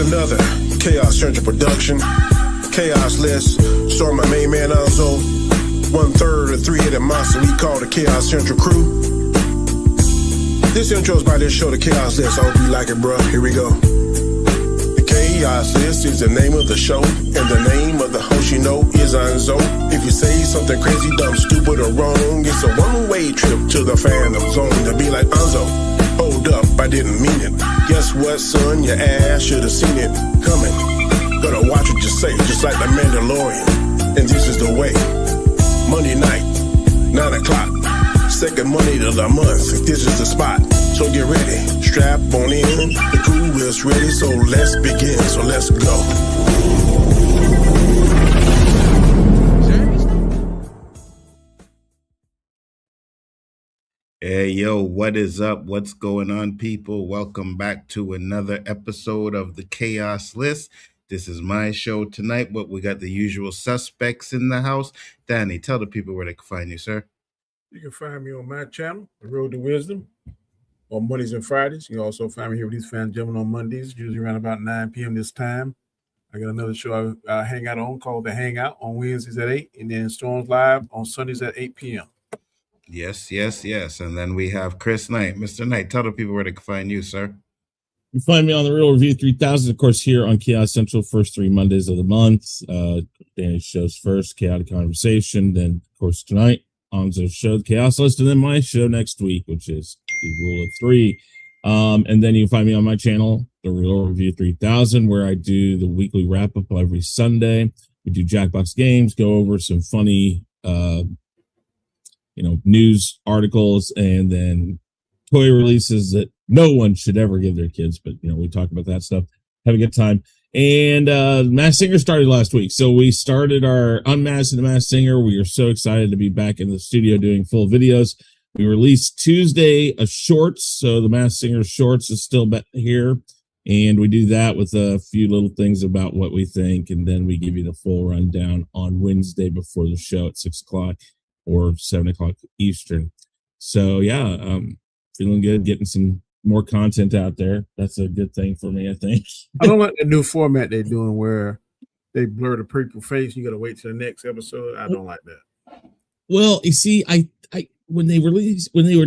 another Chaos Central production. Chaos List, starring my main man Nzo, 1/3 of the three-headed monster we call the Chaos Central crew. This intro is by this show, the Chaos List. I hope you like it, bro. Here we go. The Chaos List is the name of the show, and the name of the host you know is Nzo. If you say something crazy, dumb, stupid, or wrong, it's a one-way trip to the fandom zone to be like Nzo. Hold up, I didn't mean it. Guess what, son? Your ass should have seen it coming. Gotta watch what you say, just like the Mandalorian. And this is the way. Monday night, 9 o'clock. Second Monday of the month. This is the spot. So get ready. Strap on in. The crew is ready, so let's begin. So let's go. Hey, yo, what is up? What's going on, people? Welcome back to another episode of the Chaos List. This is my show tonight, but we got the usual suspects in the house. Danny, tell the people where they can find you, sir. You can find me on my channel, The Road to Wisdom, on Mondays and Fridays. You can also find me here with these fans jumping on Mondays, usually around about 9 p.m. this time. I got another show I hang out on called The Hangout on Wednesdays at 8, and then Storms Live on Sundays at 8 p.m. Yes. And then we have Chris Knight. Mr. Knight, tell the people where they can find you, sir. You can find me on The Real Review 3000, of course, here on Chaos Central, first 3 Mondays of the month. Danny's show's first, Chaotic Conversation. Then, of course, tonight, Nzo's show, Chaos List, and then my show next week, which is the Rule of 3. And then you can find me on my channel, The Real Review 3000, where I do the weekly wrap-up every Sunday. We do Jackbox games, go over some funny news articles, and then toy releases that no one should ever give their kids, but we talk about that stuff, have a good time. And Masked Singer started last week, so we started our Unmasked and the Masked Singer. We are so excited to be back in the studio doing full videos. We released Tuesday a shorts, so the Masked Singer shorts is still here, and we do that with a few little things about what we think, and then we give you the full rundown on Wednesday before the show at 6 o'clock or 7 o'clock Eastern. So feeling good, getting some more content out there. That's a good thing for me, I think. I don't like the new format they're doing where they blur the people's face. You got to wait till the next episode. I don't like that. Well, you see, I when they were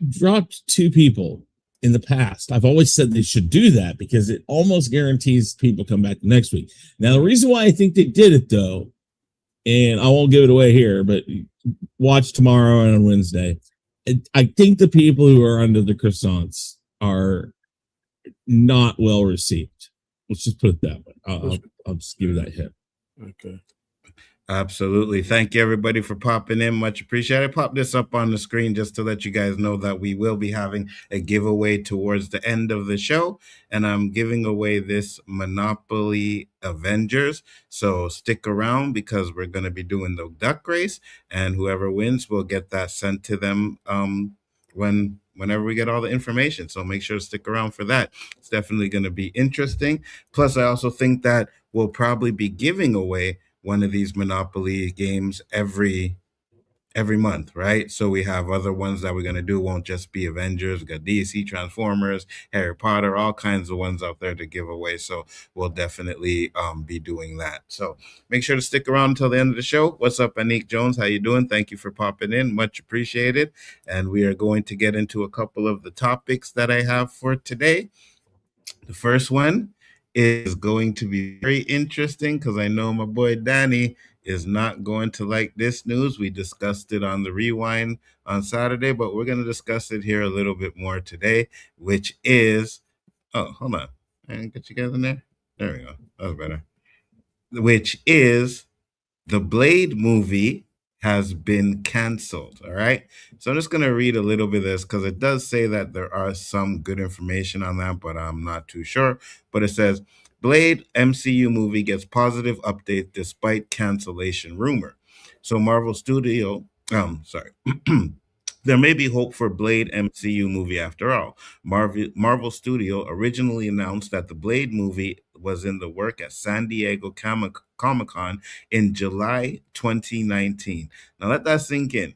dropped 2 people in the past, I've always said they should do that because it almost guarantees people come back next week. Now, the reason why I think they did it, though, and I won't give it away here, but watch tomorrow and on Wednesday. I think the people who are under the croissants are not well received. Let's just put it that way. I'll just give you that hint. Okay. Absolutely. Thank you, everybody, for popping in. Much appreciated. Pop this up on the screen just to let you guys know that we will be having a giveaway towards the end of the show. And I'm giving away this Monopoly Avengers. So stick around because we're going to be doing the duck race. And whoever wins will get that sent to them whenever we get all the information. So make sure to stick around for that. It's definitely going to be interesting. Plus, I also think that we'll probably be giving away one of these Monopoly games every month, right? So we have other ones that we're going to do. Won't just be Avengers. We got DC, Transformers, Harry Potter, all kinds of ones out there to give away. So we'll definitely be doing that. So make sure to stick around until the end of the show. What's up, Anik Jones? How you doing? Thank you for popping in. Much appreciated. And we are going to get into a couple of the topics that I have for today. The first one is going to be very interesting because I know my boy Danny is not going to like this news. We discussed it on the Rewind on Saturday, but we're going to discuss it here a little bit more today, which is, hold on. I didn't get you guys in there. There we go. That was better. Which is the Blade movie has been canceled. All right. So I'm just going to read a little bit of this because it does say that there are some good information on that, but I'm not too sure. But it says Blade MCU movie gets positive update despite cancellation rumor. So Marvel Studio, there may be hope for Blade MCU movie after all. Marvel Studio originally announced that the Blade movie was in the work at San Diego Comic-Con in July 2019. Now let that sink in.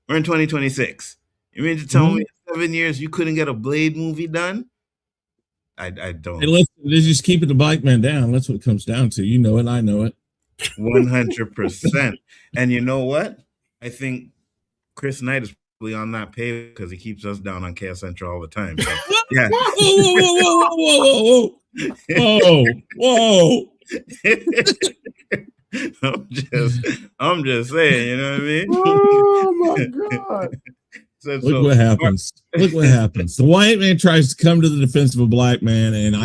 We're in 2026. You mean to tell me in 7 years you couldn't get a Blade movie done? I don't. Hey, listen, they're just keeping the black man down. That's what it comes down to. You know it. I know it. 100%. And you know what? I think Chris Knight is probably on that page because he keeps us down on Chaos Central all the time. So yeah. Whoa. I'm just saying, you know what I mean? Oh my God. Look what happens. Look what happens. The white man tries to come to the defense of a black man, and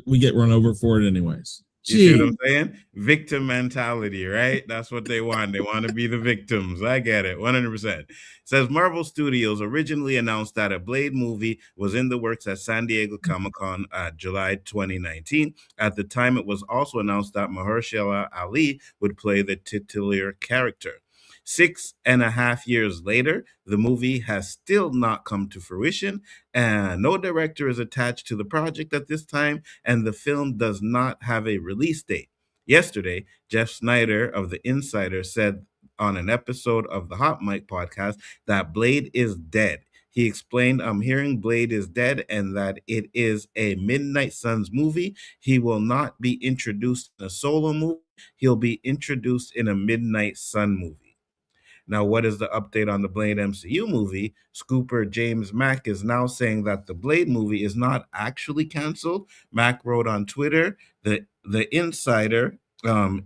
we get run over for it anyways. You see what I'm saying? Victim mentality, right? That's what they want. They want to be the victims. I get it, 100%. Says Marvel Studios originally announced that a Blade movie was in the works at San Diego Comic-Con July 2019. At the time, it was also announced that Mahershala Ali would play the titular character. 6.5 years later, the movie has still not come to fruition, and no director is attached to the project at this time, and the film does not have a release date. Yesterday, Jeff Snyder of The Insider said on an episode of the Hot Mic podcast that Blade is dead. He explained, I'm hearing Blade is dead and that it is a Midnight Suns movie. He will not be introduced in a solo movie. He'll be introduced in a Midnight Sun movie. Now, what is the update on the Blade MCU movie? Scooper James Mack is now saying that the Blade movie is not actually canceled. Mack wrote on Twitter, the Insider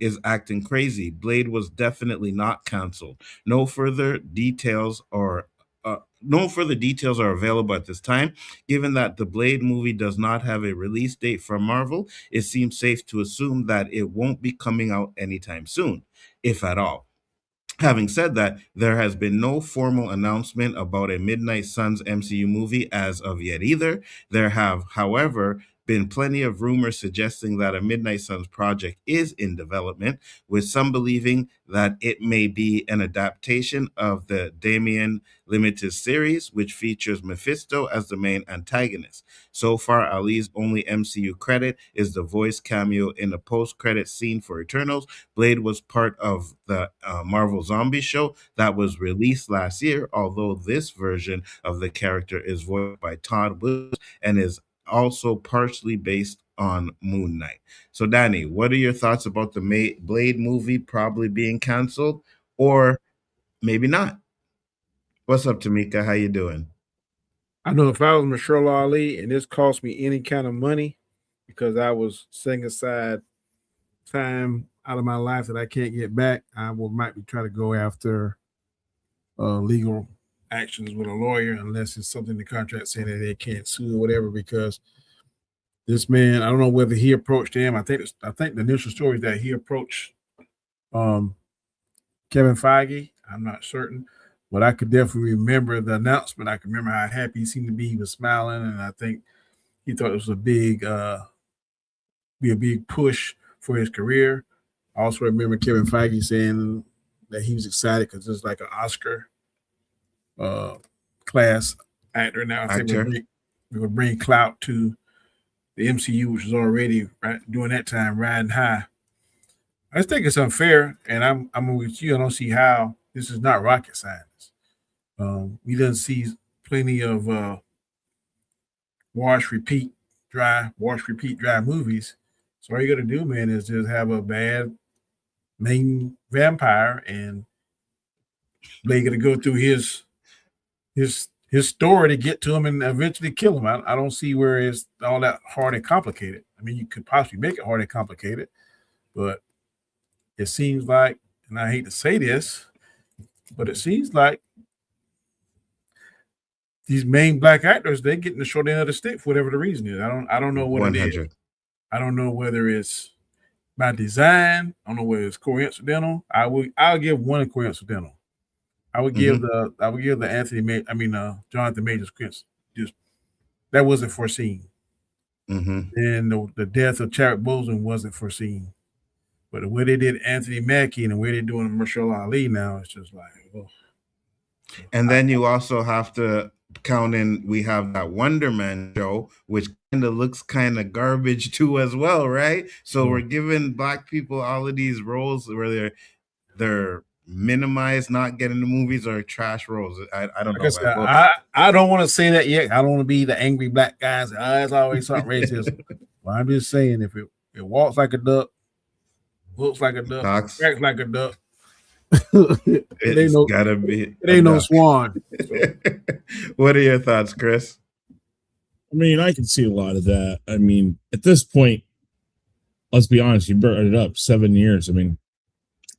is acting crazy. Blade was definitely not canceled. No further details are available at this time. Given that the Blade movie does not have a release date from Marvel, it seems safe to assume that it won't be coming out anytime soon, if at all. Having said that, there has been no formal announcement about a Midnight Suns MCU movie as of yet either. There have, however, been plenty of rumors suggesting that a Midnight Suns project is in development, with some believing that it may be an adaptation of the Damian limited series, which features Mephisto as the main antagonist. So far, Ali's only MCU credit is the voice cameo in a post-credit scene for Eternals. Blade was part of the Marvel Zombie show that was released last year, although this version of the character is voiced by Todd Williams and is also partially based on Moon Knight. So, Danny, what are your thoughts about the Blade movie probably being canceled or maybe not? What's up, Tamika? How you doing? I know if I was Micheal Ali and this cost me any kind of money because I was setting aside time out of my life that I can't get back, I might be trying to go after legal actions with a lawyer unless it's something in the contract saying that they can't sue or whatever, because this man, I don't know whether he approached him. I think the initial story is that he approached Kevin Feige. I'm not certain, but I could definitely remember the announcement. I can remember how happy he seemed to be. He was smiling, and I think he thought it was a big push for his career. I also remember Kevin Feige saying that he was excited because it's like an Oscar class actor now. I think we would bring clout to the MCU, which was already during that time riding high. I just think it's unfair, and I'm with you. I don't see how this is not rocket science. We done see plenty of wash, repeat, dry movies. So all you got to do, man, is just have a bad main vampire, and they got to go through his story to get to him and eventually kill him. I don't see where it's all that hard and complicated. I mean, you could possibly make it hard and complicated, but it seems like, and I hate to say this, but it seems like these main black actors, they're getting the short end of the stick for whatever the reason is. I don't know what 100. It is. I don't know whether it's by design. I don't know whether it's coincidental. I'll give one coincidental. I would give the Jonathan Majors just that wasn't foreseen. And the death of Chadwick Boseman wasn't foreseen. But the way they did Anthony Mackie and the way they're doing Micheal Ali now, it's just like, oh. And then you also have to count in, we have that Wonder Man show, which kind of looks kind of garbage too as well, right? So we're giving black people all of these roles where they're minimize not getting the movies or trash roles? I don't Like know, I man. said, Well, I don't want to say that yet. I don't want to be the angry black guys. It's always something racist. But I'm just saying, if it walks like a duck, looks like a duck, talks. acts like a duck, it ain't It's no gotta be it a ain't no duck. swan. So, What are your thoughts, Chris? I mean, I can see a lot of that. I mean, at this point, let's be honest, you brought it up 7 years. I mean,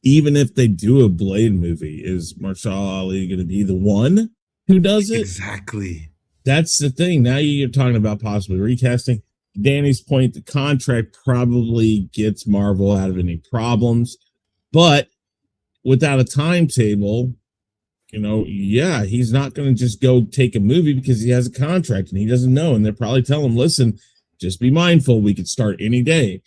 even if they do a Blade movie, is Marshall Ali going to be the one who does it? Exactly. That's the thing. Now you're talking about possibly recasting. Danny's point, the contract probably gets Marvel out of any problems, but without a timetable, yeah, he's not going to just go take a movie because he has a contract and he doesn't know. And they're probably telling him, listen, just be mindful. We could start any day.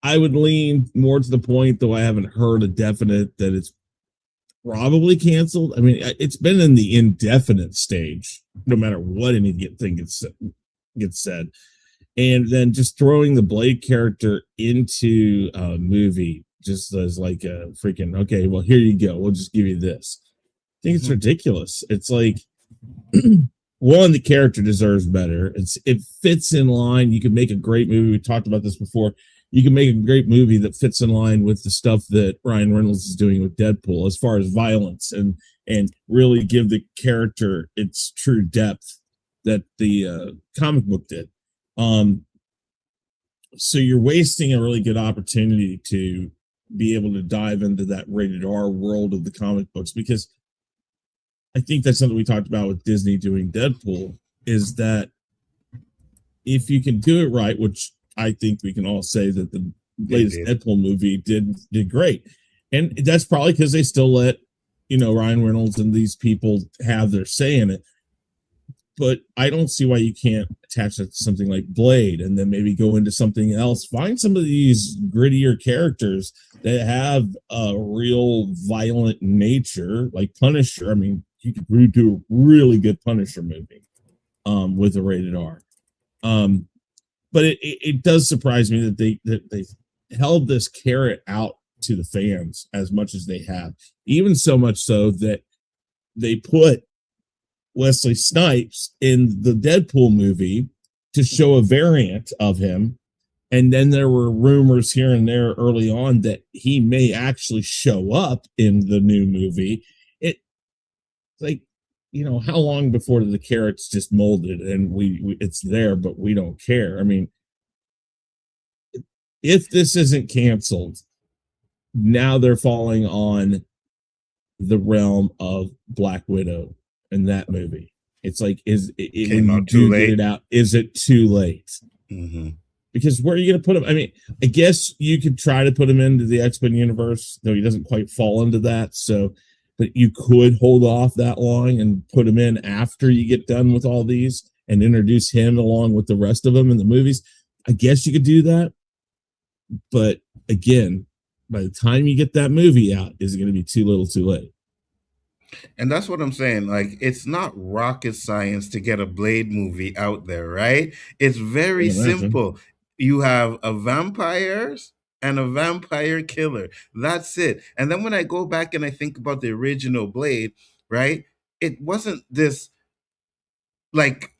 I would lean more to the point, though I haven't heard a definite, that it's probably canceled. I mean, it's been in the indefinite stage, no matter what anything gets said. And then just throwing the Blade character into a movie just as like a freaking, okay, well, here you go. We'll just give you this. I think it's ridiculous. It's like, one, the character deserves better. It fits in line. You can make a great movie. We talked about this before. You can make a great movie that fits in line with the stuff that Ryan Reynolds is doing with Deadpool as far as violence and really give the character its true depth that the comic book did. So you're wasting a really good opportunity to be able to dive into that rated R world of the comic books, because I think that's something we talked about with Disney doing Deadpool, is that if you can do it right, which I think we can all say that the latest Deadpool movie did great. And that's probably because they still let, Ryan Reynolds and these people have their say in it. But I don't see why you can't attach it to something like Blade and then maybe go into something else. Find some of these grittier characters that have a real violent nature, like Punisher. I mean, you could do a really good Punisher movie with a rated R. But it does surprise me that they held this carrot out to the fans as much as they have, even so much so that they put Wesley Snipes in the Deadpool movie to show a variant of him. And then there were rumors here and there early on that he may actually show up in the new movie. It's like, how long before the carrot's just molded and we it's there, but we don't care? I mean, if this isn't canceled, now they're falling on the realm of Black Widow in that movie. It's like, when you do get it out, is it too late? Mm-hmm. Because where are you going to put him? I mean, I guess you could try to put him into the X-Men universe, though he doesn't quite fall into that. So, but you could hold off that long and put him in after you get done with all these and introduce him along with the rest of them in the movies. I guess you could do that. But again, by the time you get that movie out, is it going to be too little too late? And that's what I'm saying. Like, it's not rocket science to get a Blade movie out there, right? It's very simple. You have a vampires and a vampire killer. That's it. And then when I go back and I think about the original Blade, right? It wasn't this, like,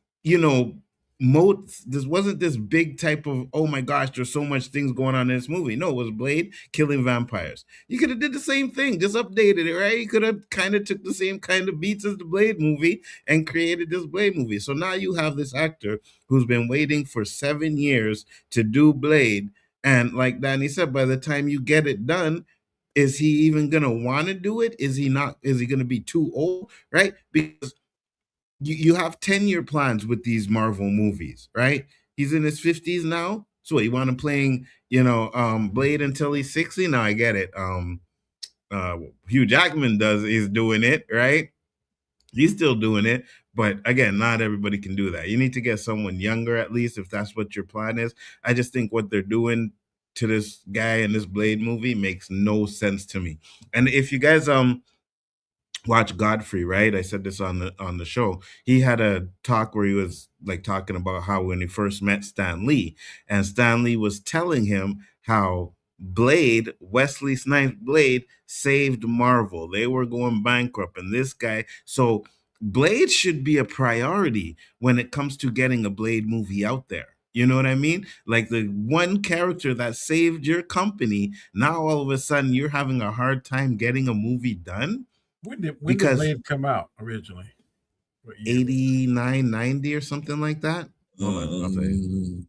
this wasn't this big type of, oh my gosh, there's so much things going on in this movie. No, it was Blade killing vampires. You could have did the same thing, just updated it, right? You could have kind of took the same kind of beats as the Blade movie and created this Blade movie. So now you have this actor who's been waiting for 7 years to do Blade, and like Danny said, by the time you get it done, is he even gonna want to do it? Is he not? Is he gonna be too old, right? Because you have 10-year plans with these Marvel movies, right? He's in his 50s now. So you want him playing, Blade until he's 60? Now I get it. Hugh Jackman is doing it, right? He's still doing it. But again, not everybody can do that. You need to get someone younger, at least, if that's what your plan is. I just think what they're doing to this guy in this Blade movie makes no sense to me. And if you guys watch Godfrey, right? I said this on the show. He had a talk where he was like talking about how when he first met Stan Lee, and Stan Lee was telling him how Blade, Wesley Snipes Blade, saved Marvel. They were going bankrupt, and this guy. So Blade should be a priority when it comes to getting a Blade movie out there. You know what I mean? Like the one character that saved your company, now all of a sudden you're having a hard time getting a movie done When did because Blade come out originally? What year? 89, 90 or something like that. Hold on, I'll tell you.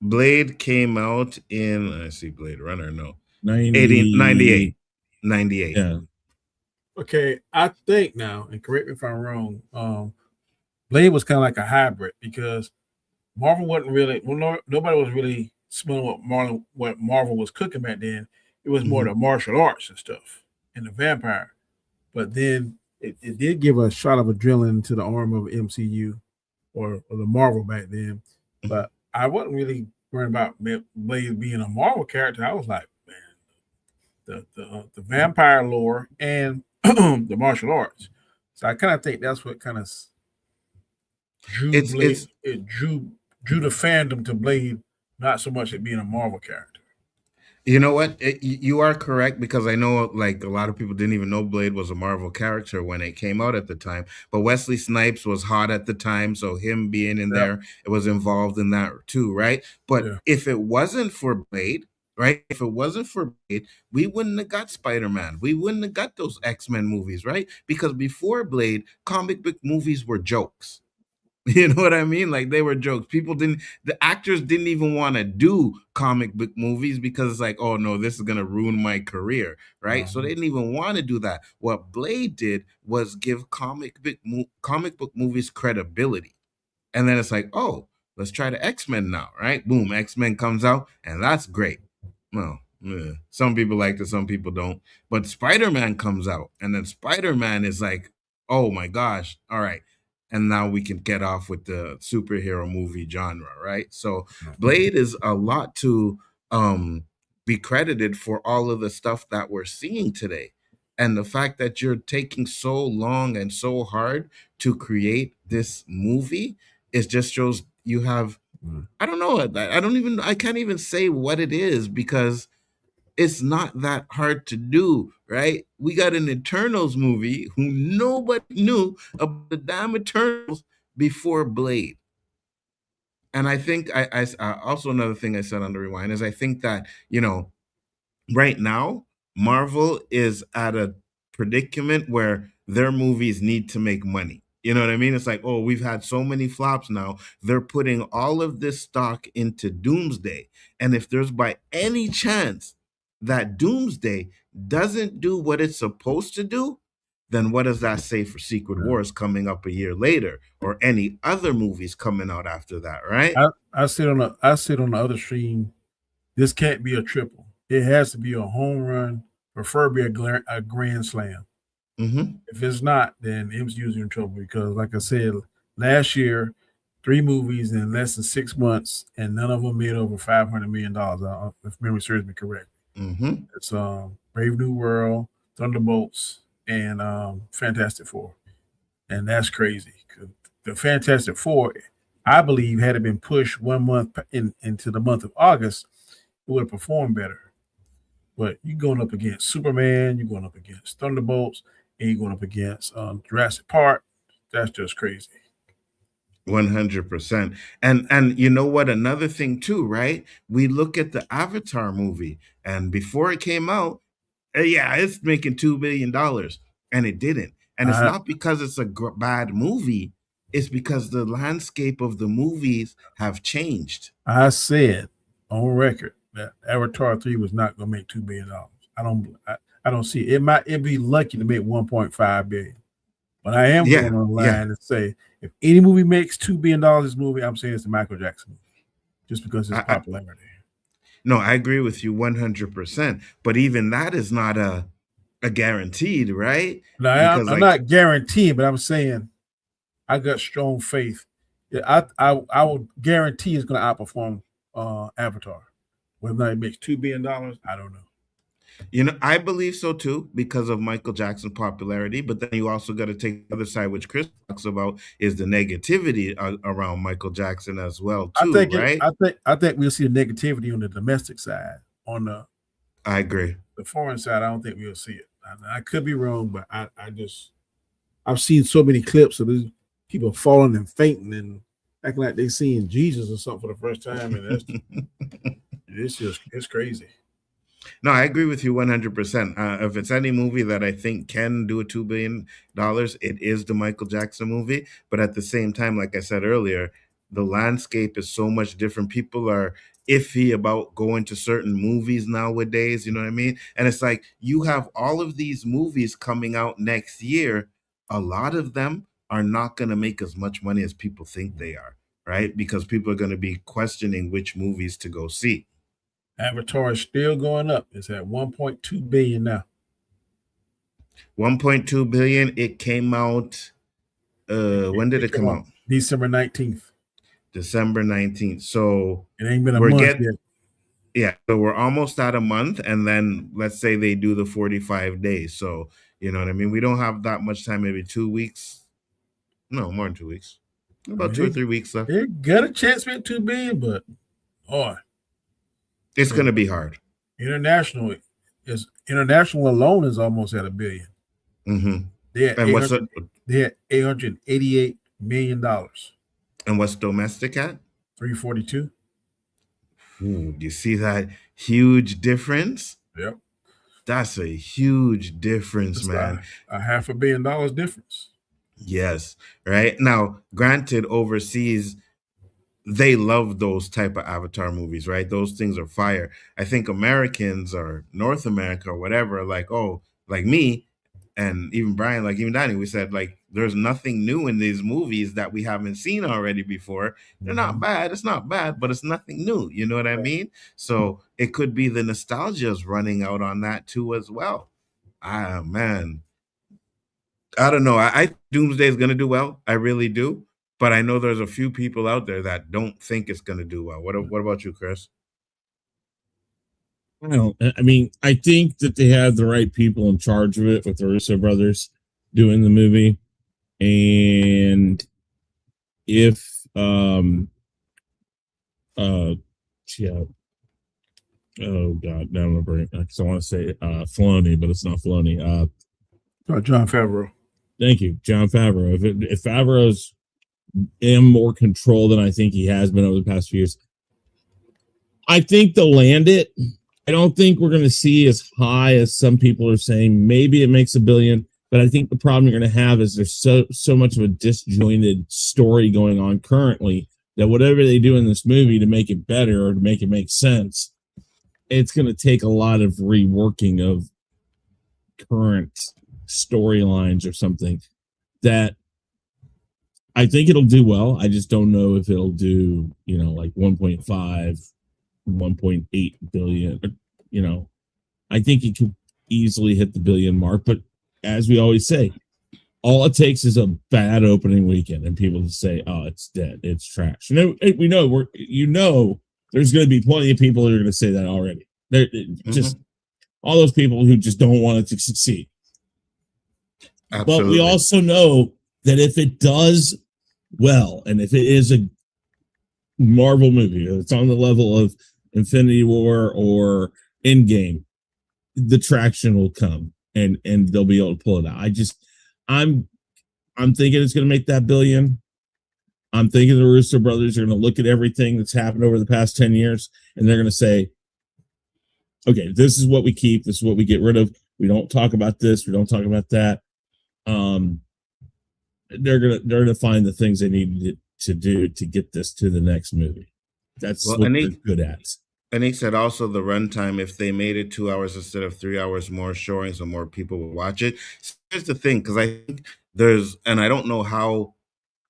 Blade came out in, let's see, Blade Runner, no. 98. Yeah. Okay, I think now, and correct me if I'm wrong, Blade was kind of like a hybrid because Marvel wasn't really, nobody was really smelling what Marvel was cooking back then. It was more the martial arts and stuff and the vampire. But then it did give a shot of adrenaline to the arm of MCU or the Marvel back then. But I wasn't really worried about Blade being a Marvel character. I was like, man, the vampire lore and the martial arts. So I kind of think that's what kind of drew Blade. It drew the fandom to Blade, not so much it being a Marvel character. You know what? You are correct because I know like a lot of people didn't even know Blade was a Marvel character when it came out at the time. But Wesley Snipes was hot at the time, so him being in there, it was involved in that too, right? But if it wasn't for Blade, right? If it wasn't for Blade, we wouldn't have got Spider-Man. We wouldn't have got those X-Men movies, right? Because before Blade, comic book movies were jokes. You know what I mean? Like they were jokes. The actors didn't even want to do comic book movies because it's like, oh no, this is going to ruin my career, right? So they didn't even want to do that. What Blade did was give comic book movies credibility. And then it's like, oh, let's try the X-Men now, right? Boom, X-Men comes out and that's great. Well, some people like it, some people don't. But Spider-Man comes out and then Spider-Man is like, oh my gosh, all right. And now we can get off with the superhero movie genre, right? So Blade is a lot to be credited for all of the stuff that we're seeing today. And the fact that you're taking so long and so hard to create this movie, it just shows you have, I don't know, I can't even say what it is because it's not that hard to do, right? We got an Eternals movie who nobody knew about the damn Eternals before Blade. And I think I also another thing I said on the rewind is I think that, right now, Marvel is at a predicament where their movies need to make money. You know what I mean? It's like, oh, we've had so many flops now. They're putting all of this stock into Doomsday. And if there's by any chance that Doomsday doesn't do what it's supposed to do, then what does that say for Secret Wars coming up a year later or any other movies coming out after that, right? I sit on the other stream. This can't be a triple. It has to be a home run, preferably a grand slam. If it's not, then MCU's in trouble because, like I said, last year, 3 movies in less than 6 months, and none of them made over $500 million. If memory serves me correct. It's Brave New World, Thunderbolts, and Fantastic Four, and that's crazy. The Fantastic Four, I believe, had it been pushed 1 month into the month of August, it would have performed better. But you're going up against Superman, you're going up against Thunderbolts, and you're going up against Jurassic Park. That's just crazy. 100%. And you know what? Another thing too, right? We look at the Avatar movie, and before it came out, it's making $2 billion, and it didn't. And it's not because it's a bad movie. It's because the landscape of the movies have changed. I said on record that Avatar 3 was not going to make $2 billion. I don't see it. It'd be lucky to make 1.5 billion. But I am going on the line and say if any movie makes $2 billion this movie, I'm saying it's the Michael Jackson movie, just because it's popularity. No, I agree with you 100%. But even that is not a guaranteed, right? No, I'm not guaranteeing, but I'm saying I got strong faith. I will guarantee it's going to outperform Avatar. Whether or not it makes $2 billion, I don't know. I believe so too because of Michael Jackson's popularity. But then you also got to take the other side, which Chris talks about, is the negativity around Michael Jackson as well I too, think it. right? I think we'll see the negativity on the domestic side. On I agree. the foreign side, I don't think we'll see it. I could be wrong, but I've seen so many clips of these people falling and fainting and acting like they seeing Jesus or something for the first time, and it's crazy. No, I agree with you 100%. If it's any movie that I think can do a $2 billion, it is the Michael Jackson movie. But at the same time, like I said earlier, the landscape is so much different. People are iffy about going to certain movies nowadays. You know what I mean? And it's like you have all of these movies coming out next year. A lot of them are not going to make as much money as people think they are, right? Because people are going to be questioning which movies to go see. Avatar is still going up. It's at 1.2 billion now. 1.2 billion. It came out. When did it come out? December 19th. December 19th. So it ain't been a month yet. Yeah, so we're almost at a month, and then let's say they do the 45 days. So you know what I mean? We don't have that much time, maybe 2 weeks. No, more than 2 weeks. About 2 or 3 weeks left. They got a chance to make 2 billion, but it's gonna be hard. International alone is almost at $1 billion. Mm-hmm. They had $888 million. And what's domestic at? 342. Ooh, do you see that huge difference? Yep. That's a huge difference, It's man. A $500 million difference. Yes. Right. Now, granted, overseas, they love those type of Avatar movies, right? Those things are fire. I think Americans or North America or whatever, like, oh, like me and even Brian, like even Danny, we said, like, there's nothing new in these movies that we haven't seen already before. They're not bad. It's not bad, but it's nothing new. You know what I mean? So it could be the nostalgia's running out on that too as well. Ah, man. I don't know. I Doomsday is going to do well. I really do. But I know there's a few people out there that don't think it's going to do well. What about you, Chris? I mean, I think that they have the right people in charge of it with the Russo brothers doing the movie. And if, yeah, oh God, now I'm brain because I want to say Filoni, but it's not Filoni. Jon Favreau. Thank you, Jon Favreau. If Favreau's in more control than I think he has been over the past few years, I think they'll land it. I don't think we're going to see as high as some people are saying. Maybe it makes $1 billion, but I think the problem you're going to have is there's so much of a disjointed story going on currently that whatever they do in this movie to make it better or to make it make sense, it's going to take a lot of reworking of current storylines or something that I think it'll do well. I just don't know if it'll do, like 1.5, 1.8 billion. I think it could easily hit the billion mark. But as we always say, all it takes is a bad opening weekend and people just say, oh, it's dead. It's trash. We know there's going to be plenty of people that are going to say that already. They're just all those people who just don't want it to succeed. Absolutely. But we also know that if it does well, and if it is a Marvel movie, it's on the level of Infinity War or Endgame, the traction will come and they'll be able to pull it out. I'm thinking it's going to make that $1 billion. I'm thinking the Russo brothers are going to look at everything that's happened over the past 10 years and they're going to say, okay, this is what we keep. This is what we get rid of. We don't talk about this. We don't talk about that. They're gonna find the things they need to do to get this to the next movie. That's what they're good at. And he said also the runtime, if they made it 2 hours instead of 3 hours more showing, so more people will watch it. So here's the thing, because I think and I don't know how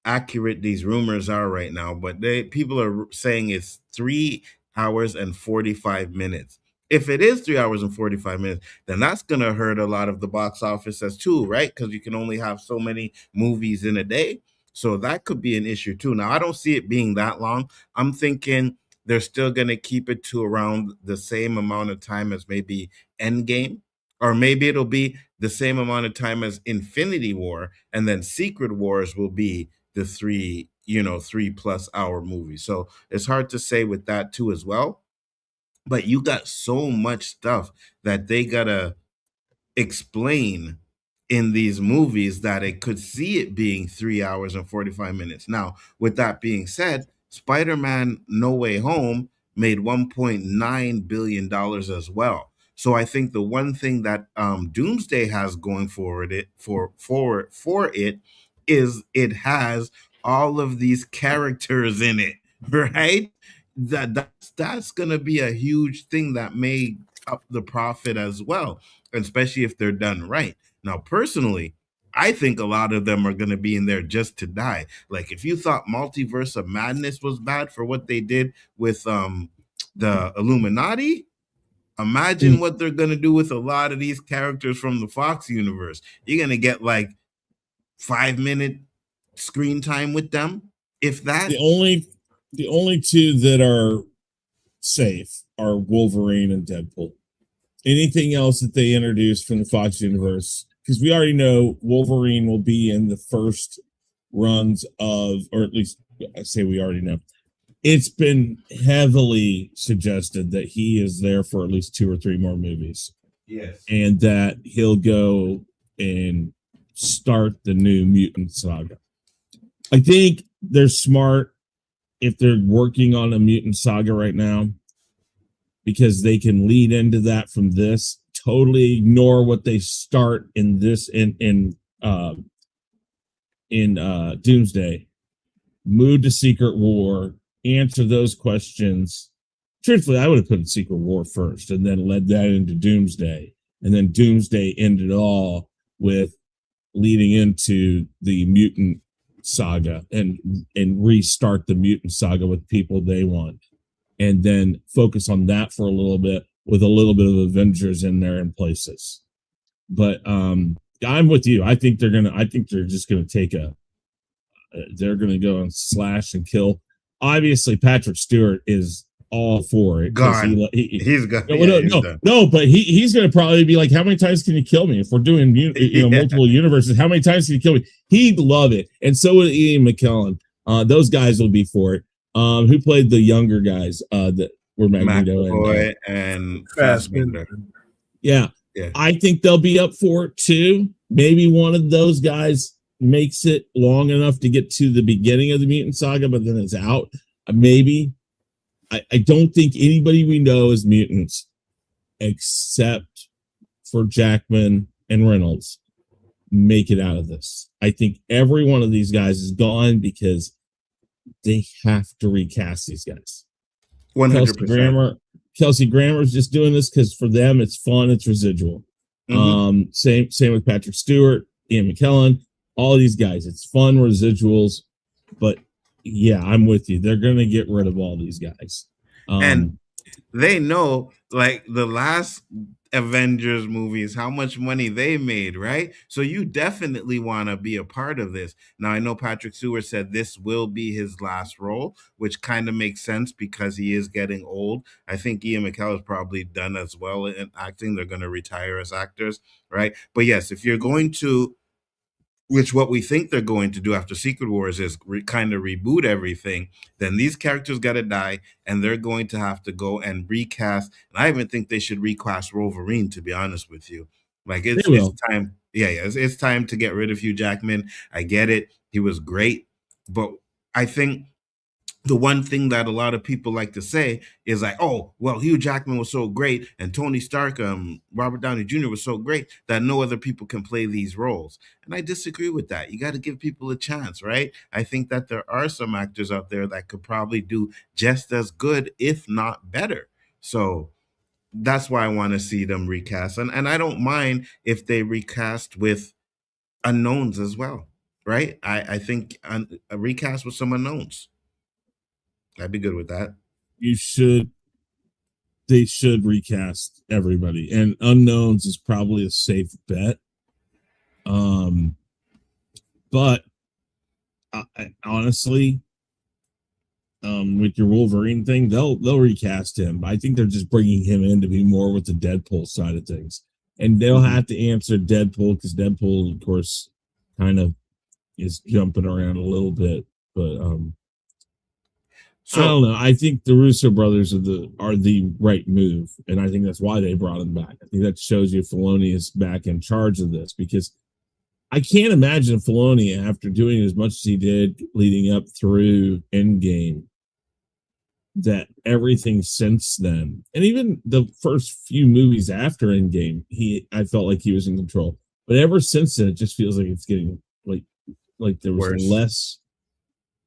accurate these rumors are right now, but people are saying it's 3 hours and 45 minutes. If it is 3 hours and 45 minutes, then that's going to hurt a lot of the box office as too, right? Because you can only have so many movies in a day. So that could be an issue too. Now, I don't see it being that long. I'm thinking they're still going to keep it to around the same amount of time as maybe Endgame, or maybe it'll be the same amount of time as Infinity War, and then Secret Wars will be the 3+ hour movie. So it's hard to say with that too as well. But you got so much stuff that they gotta explain in these movies that it could see it being 3 hours and 45 minutes. Now, with that being said, Spider-Man No Way Home made $1.9 billion as well. So I think the one thing that Doomsday has going for it is it has all of these characters in it, right? That's gonna be a huge thing that may up the profit as well, especially if they're done right. Now, personally, I think a lot of them are going to be in there just to die. Like, if you thought Multiverse of Madness was bad for what they did with the Illuminati, imagine what they're going to do with a lot of these characters from the Fox universe. You're going to get like 5-minute screen time with them, if that. The only two that are safe are Wolverine and Deadpool. Anything else that they introduce from the Fox universe, because we already know Wolverine will be in the first runs of, or at least I say we already know. It's been heavily suggested that he is there for at least 2 or 3 more movies. Yes. And that he'll go and start the new mutant saga. I think they're smart if they're working on a mutant saga right now, because they can lead into that from this, totally ignore what they start in this in Doomsday, move to Secret War, answer those questions. Truthfully, I would have put Secret War first and then led that into Doomsday, and then Doomsday ended all with leading into the mutant saga and restart the mutant saga with people they want, and then focus on that for a little bit with a little bit of Avengers in there in places. But I'm with you. I think they're just gonna take they're gonna go and slash and kill. Obviously, Patrick Stewart is all for it. Gone. He's gone. No, but he's gonna probably be like, how many times can you kill me if we're doing multiple universes? How many times can you kill me? He'd love it, and so would Ian McKellen. Those guys will be for it. Who played the younger guys that were Magneto and Fassbender. Yeah. I think they'll be up for it too. Maybe one of those guys makes it long enough to get to the beginning of the mutant saga, but then it's out. Maybe. I don't think anybody we know is mutants except for Jackman and Reynolds make it out of this. I think every one of these guys is gone because they have to recast these guys. 100%. Kelsey Grammer's just doing this because for them it's fun, it's residual. Mm-hmm. Same with Patrick Stewart, Ian McKellen, all of these guys. It's fun residuals, but yeah, I'm with you. They're gonna get rid of all these guys. And they know, like, the last Avengers movies, how much money they made, right? So you definitely want to be a part of this. Now, I know Patrick Stewart said this will be his last role, which kind of makes sense because he is getting old. I think Ian McKellen is probably done as well in acting. They're going to retire as actors, right? But yes, if you're going to, which what we think they're going to do after Secret Wars is kind of reboot everything, then these characters got to die, and they're going to have to go and recast. And I even think they should recast Wolverine, to be honest with you. Like, it's time. Yeah, it's time to get rid of Hugh Jackman. I get it. He was great. But I think the one thing that a lot of people like to say is like, oh, well, Hugh Jackman was so great, and Tony Stark, Robert Downey Jr. was so great that no other people can play these roles. And I disagree with that. You got to give people a chance, right? I think that there are some actors out there that could probably do just as good, if not better. So that's why I want to see them recast. And I don't mind if they recast with unknowns as well, right? I think a recast with some unknowns. I'd be good with that. They should recast everybody, and unknowns is probably a safe bet. But I honestly, with your Wolverine thing, they'll recast him. I think they're just bringing him in to be more with the Deadpool side of things, and they'll have to answer Deadpool because Deadpool, of course, kind of is jumping around a little bit. But So I don't know. I think the Russo brothers are the right move, and I think that's why they brought him back. I think that shows you Filoni is back in charge of this, because I can't imagine Filoni, after doing as much as he did leading up through Endgame, that everything since then, and even the first few movies after Endgame, I felt like he was in control. But ever since then, it just feels like it's getting like there was worse.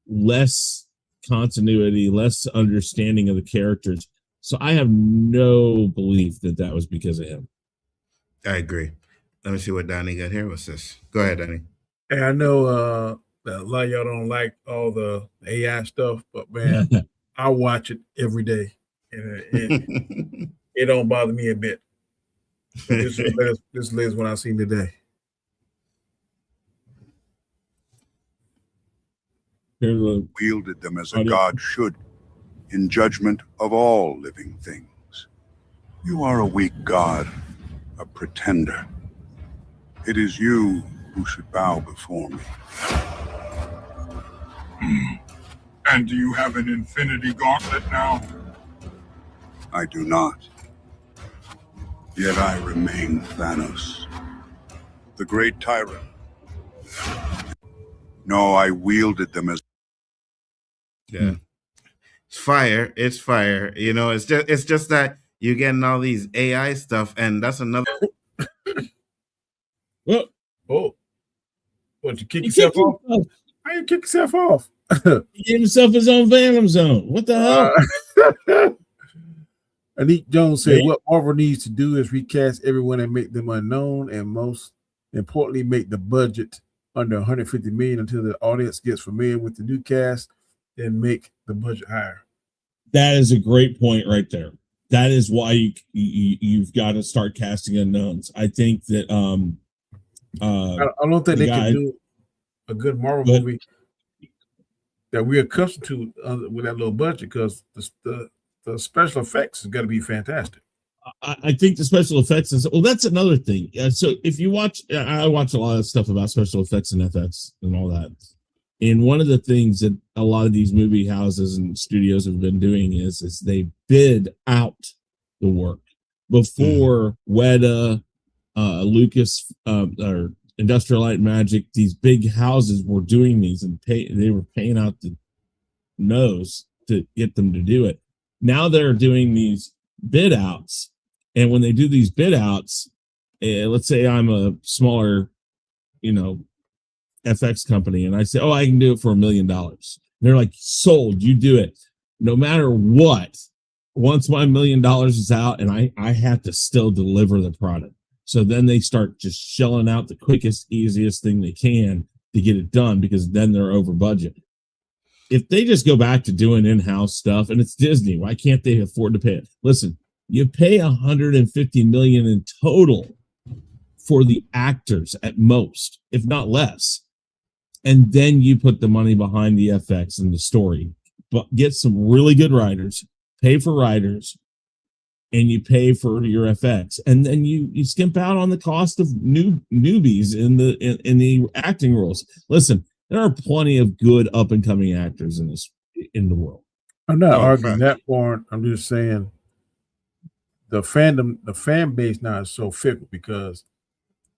less continuity, less understanding of the characters. So I have no belief that was because of him. I agree. Let me see what Donnie got here. What's this? Go ahead, Donnie. And I know that a lot of y'all don't like all the AI stuff, but man, I watch it every day, and it don't bother me a bit. But this is what I seen today. Wielded them as a god should, in judgment of all living things. You are a weak god, a pretender. It is you who should bow before me. And do you have an infinity gauntlet now? I do not. Yet I remain Thanos, the great tyrant. No, I wielded them as... Yeah. It's fire. It's fire. You know, it's just that you're getting all these AI stuff, and that's another. What, you kick yourself off? How you kick yourself off? He gave himself his own Venom Zone. What the hell? Anik Jones said, what Marvel needs to do is recast everyone and make them unknown, and most importantly, make the budget under 150 million until the audience gets familiar with the new cast, then make the budget higher. That is a great point right there. That is why you've got to start casting unknowns. I think that I don't think they can do a good Marvel movie that we're accustomed to with that low budget, because the special effects is going to be fantastic. I think the special effects is, well, that's another thing. So if you watch, I watch a lot of stuff about special effects and FX and all that. And one of the things that a lot of these movie houses and studios have been doing is they bid out the work before Weta, Lucas, or Industrial Light and Magic. These big houses were doing these, and they were paying out the nose to get them to do it. Now they're doing these bid outs, and when they do these bid outs, let's say I'm a smaller, FX company, and I say, I can do it for $1 million. They're like, sold, you do it. No matter what, once my $1 million is out, and I have to still deliver the product. So then they start just shelling out the quickest, easiest thing they can to get it done, because then they're over budget. If they just go back to doing in-house stuff, and it's Disney, why can't they afford to pay it? Listen, you pay $150 million in total for the actors at most, if not less. And then you put the money behind the FX and the story, but get some really good writers, pay for writers, and you pay for your FX, and then you skimp out on the cost of newbies in the acting roles. Listen, there are plenty of good up and coming actors in the world. I'm not arguing that point. I'm just saying the fan base now is so fickle, because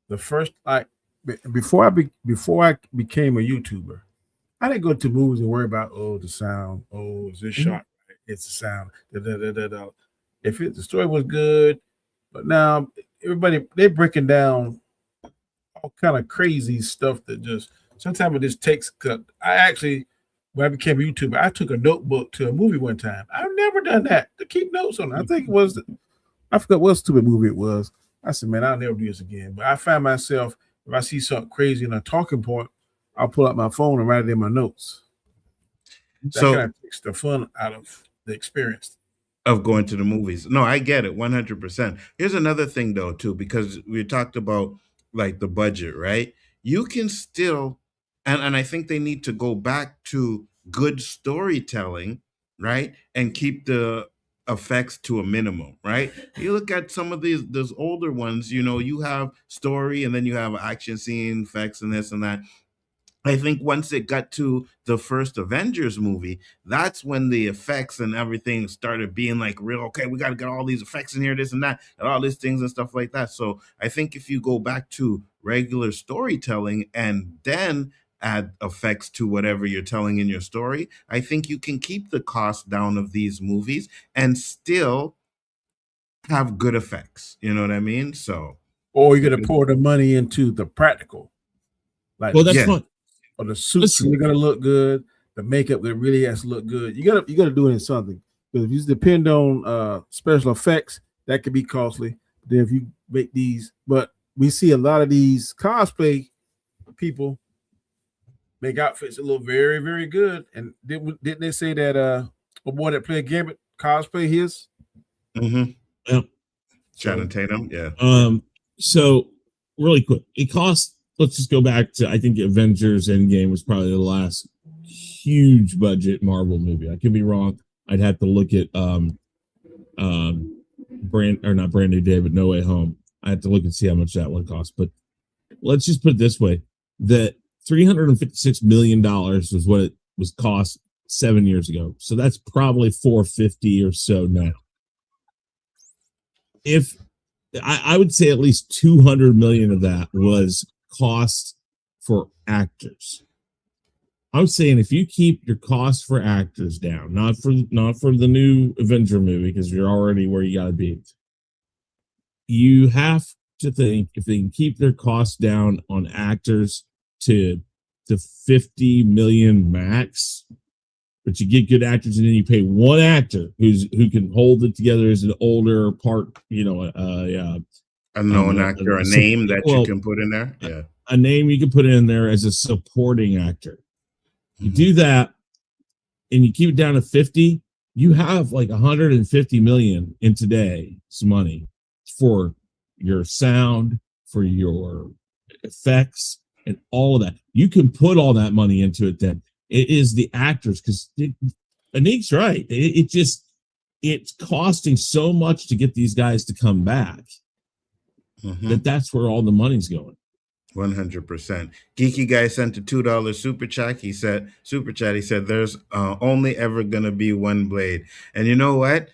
the first, before I became a YouTuber, I didn't go to movies and worry about the sound. Is this shot? It's the sound. If the story was good, but now everybody, they're breaking down all kind of crazy stuff that just sometimes it just takes. When I became a YouTuber, I took a notebook to a movie one time. I've never done that, to keep notes on it. I think it was, I forgot what stupid movie it was. I said, man, I'll never do this again. But I find myself, if I see something crazy in a talking point, I'll pull out my phone and write it in my notes. That kind of takes the fun out of the experience of going to the movies. No, I get it 100%. Here's another thing though, too, because we talked about like the budget, right? You can still, and I think they need to go back to good storytelling right? And keep the effects to a minimum, right? You look at some of those older ones, you have story and then you have action scene effects and this and that. I think once it got to the first Avengers movie, that's when the effects and everything started being like real. Okay, we got to get all these effects in here, this and that, and all these things and stuff like that. So I think if you go back to regular storytelling and then add effects to whatever you're telling in your story, I think you can keep the cost down of these movies and still have good effects. You know what I mean? So, Or you're gonna pour the money into the practical, like Well, that's Yeah. fine. or the suits are gonna look good, the makeup that really has to look good. You gotta do it in something. Because if you depend on special effects, that could be costly. Then if you make these, but we see a lot of these cosplay people make outfits that look very, very good. And didn't they say that a boy that played Gambit cosplay his? Mm-hmm. Yeah. Channing Tatum, yeah. So really quick, it costs. Let's just go back to, I think Avengers Endgame was probably the last huge budget Marvel movie. I could be wrong. I'd have to look at not Brand New Day, but No Way Home. I have to look and see how much that one cost. But let's just put it this way: that $356 million was what it was cost 7 years ago. So that's probably 450 or so now. If I would say at least 200 million of that was cost for actors. I'm saying if you keep your cost for actors down, not for the new Avenger movie, because you're already where you gotta be. You have to think if they can keep their costs down on actors to 50 million max, but you get good actors and then you pay one actor who can hold it together as an older part, A known actor, a name that you can put in there. Yeah. A name you can put in there as a supporting actor. You do that and you keep it down to 50, you have like 150 million in today's money for your sound, for your effects, and all of that. You can put all that money into it then. It is the actors, because Anik's right. It's costing so much to get these guys to come back that's where all the money's going. 100%. Geeky Guy sent a $2 super chat. He said, there's only ever gonna be one blade. And you know what?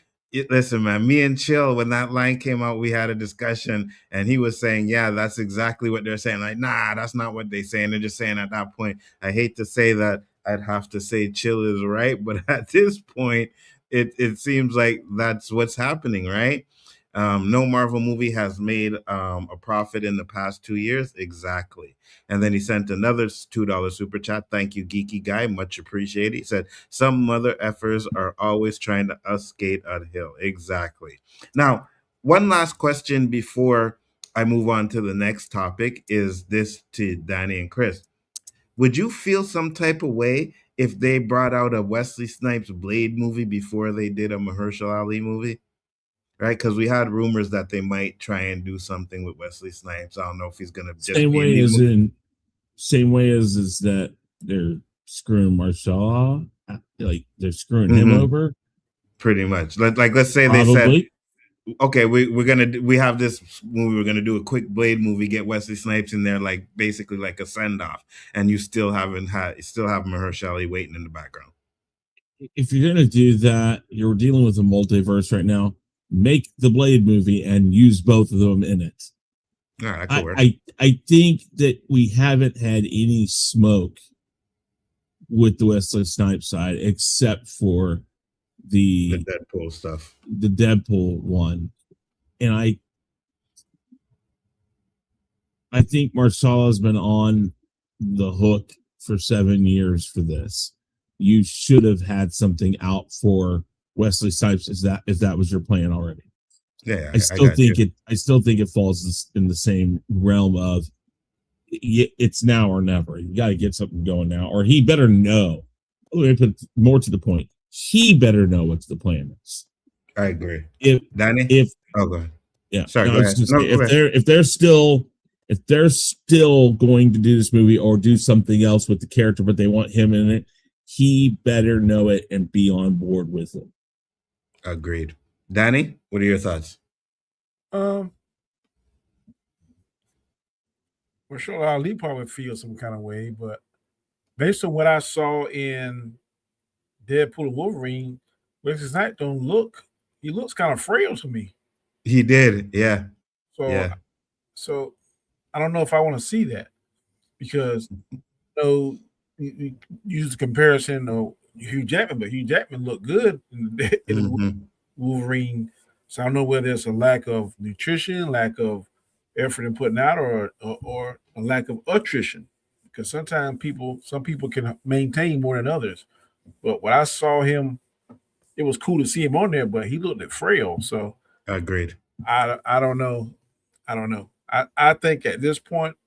Listen, man, me and Chill, when that line came out, we had a discussion, and he was saying, yeah, that's exactly what they're saying. Like, nah, that's not what they're saying. They're just saying at that point. I hate to say that. I'd have to say Chill is right, but at this point, it seems like that's what's happening, right? No Marvel movie has made a profit in the past 2 years. Exactly. And then he sent another $2 super chat. Thank you, Geeky Guy. Much appreciated. He said, some mother effers are always trying to us skate uphill. Exactly. Now, one last question before I move on to the next topic is this to Danny and Chris. Would you feel some type of way if they brought out a Wesley Snipes Blade movie before they did a Mahershala Ali movie? Right, because we had rumors that they might try and do something with Wesley Snipes. I don't know if he's gonna just same way as that they're screwing Marshall, like they're screwing him over. Pretty much. Let's say they said, okay, we have this movie. We're gonna do a quick Blade movie. Get Wesley Snipes in there, like basically like a send off, and you still have Mahershala Ali waiting in the background. If you're gonna do that, you're dealing with a multiverse right now. Make the Blade movie and use both of them in it. Right, I think that we haven't had any smoke with the Wesley Snipes side except for the Deadpool stuff, the Deadpool one, and I think Marsala has been on the hook for 7 years for this. You should have had something out for Wesley Snipes if that was your plan already. Yeah, I still think it falls in the same realm of it's now or never. You got to get something going now, or he better know. Let me put more to the point. He better know what the plan is. I agree. Go ahead. Yeah, sorry. Go ahead. If they're still going to do this movie or do something else with the character, but they want him in it, he better know it and be on board with it. Agreed. Danny, what are your thoughts? Micheal Ali probably feels some kind of way, but based on what I saw in Deadpool and Wolverine, Wesley Snipes he looks kind of frail to me. He did, yeah. So, so I don't know if I want to see that because you use the comparison of Hugh Jackman, but Hugh Jackman looked good in Wolverine. So I don't know whether it's a lack of nutrition, lack of effort in putting out, or a lack of attrition. Because sometimes some people can maintain more than others. But when I saw him, it was cool to see him on there, but he looked frail. So agreed. I don't know. I think at this point,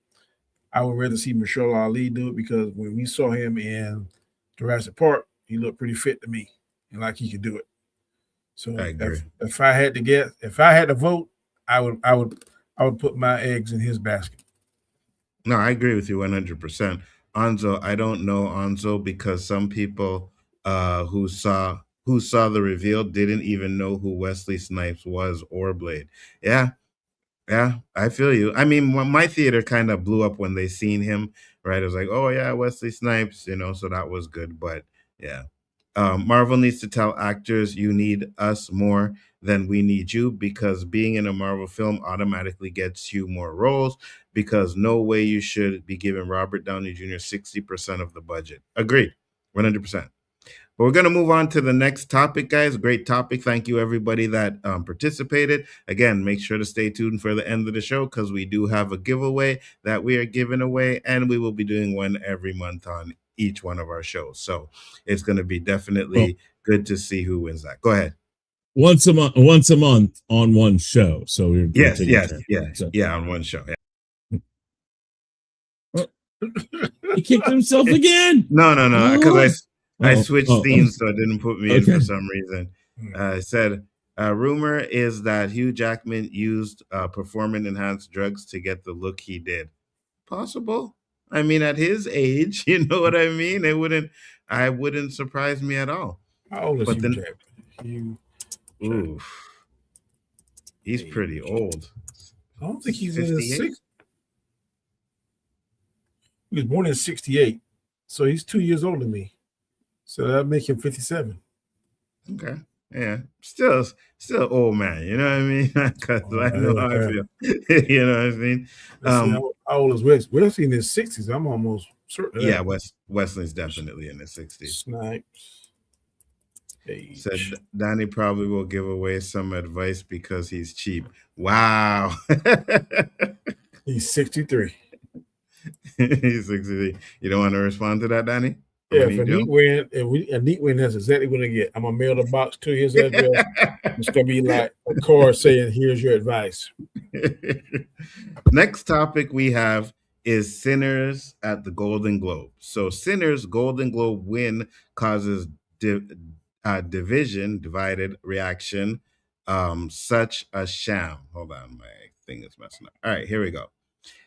I would rather see Micheal Ali do it because when we saw him in Jurassic Park, he looked pretty fit to me and like he could do it. So if I had to vote, I would put my eggs in his basket. No, I agree with you 100%. Nzo, I don't know Nzo because some people who saw the reveal didn't even know who Wesley Snipes was or Blade. Yeah, I feel you. I mean, my theater kind of blew up when they seen him, right? It was like, oh yeah, Wesley Snipes, so that was good. But yeah, Marvel needs to tell actors you need us more than we need you because being in a Marvel film automatically gets you more roles because no way you should be giving Robert Downey Jr. 60% of the budget. Agreed, 100%. But we're going to move on to the next topic, guys. Great topic. Thank you, everybody that participated. Again, make sure to stay tuned for the end of the show because we do have a giveaway that we are giving away, and we will be doing one every month on each one of our shows. So it's going to be definitely good to see who wins that. Go ahead. Once a month on one show. So we're yes, on one show. Yeah. He kicked himself again. No, because I switched scenes, so it didn't put me in for some reason. I said, rumor is that Hugh Jackman used performance-enhanced drugs to get the look he did. Possible. I mean, at his age, you know what I mean? I wouldn't surprise me at all. How old is Hugh Jackman? Oof. He's pretty old. I don't think he's 58? In his 60s. He was born in 68, so he's 2 years older than me. So that make him 57. Okay. Yeah. Still old man. You know what I mean? Because I know how I feel. You know what I mean? How old is Wes? Wesley in his 60s. I'm almost certain. Yeah, Wesley's definitely in his 60s. Snipes. Age. Said Danny probably will give away some advice because he's cheap. Wow. He's 63. He's 63. You don't want to respond to that, Danny? Yeah, if a neat win, that's exactly what I get. I'm gonna mail the box to his address. It's gonna be like a card saying, "Here's your advice." Next topic we have is Sinners at the Golden Globe. So Sinners Golden Globe win causes divided reaction. Such a sham. Hold on, my thing is messing up. All right, here we go.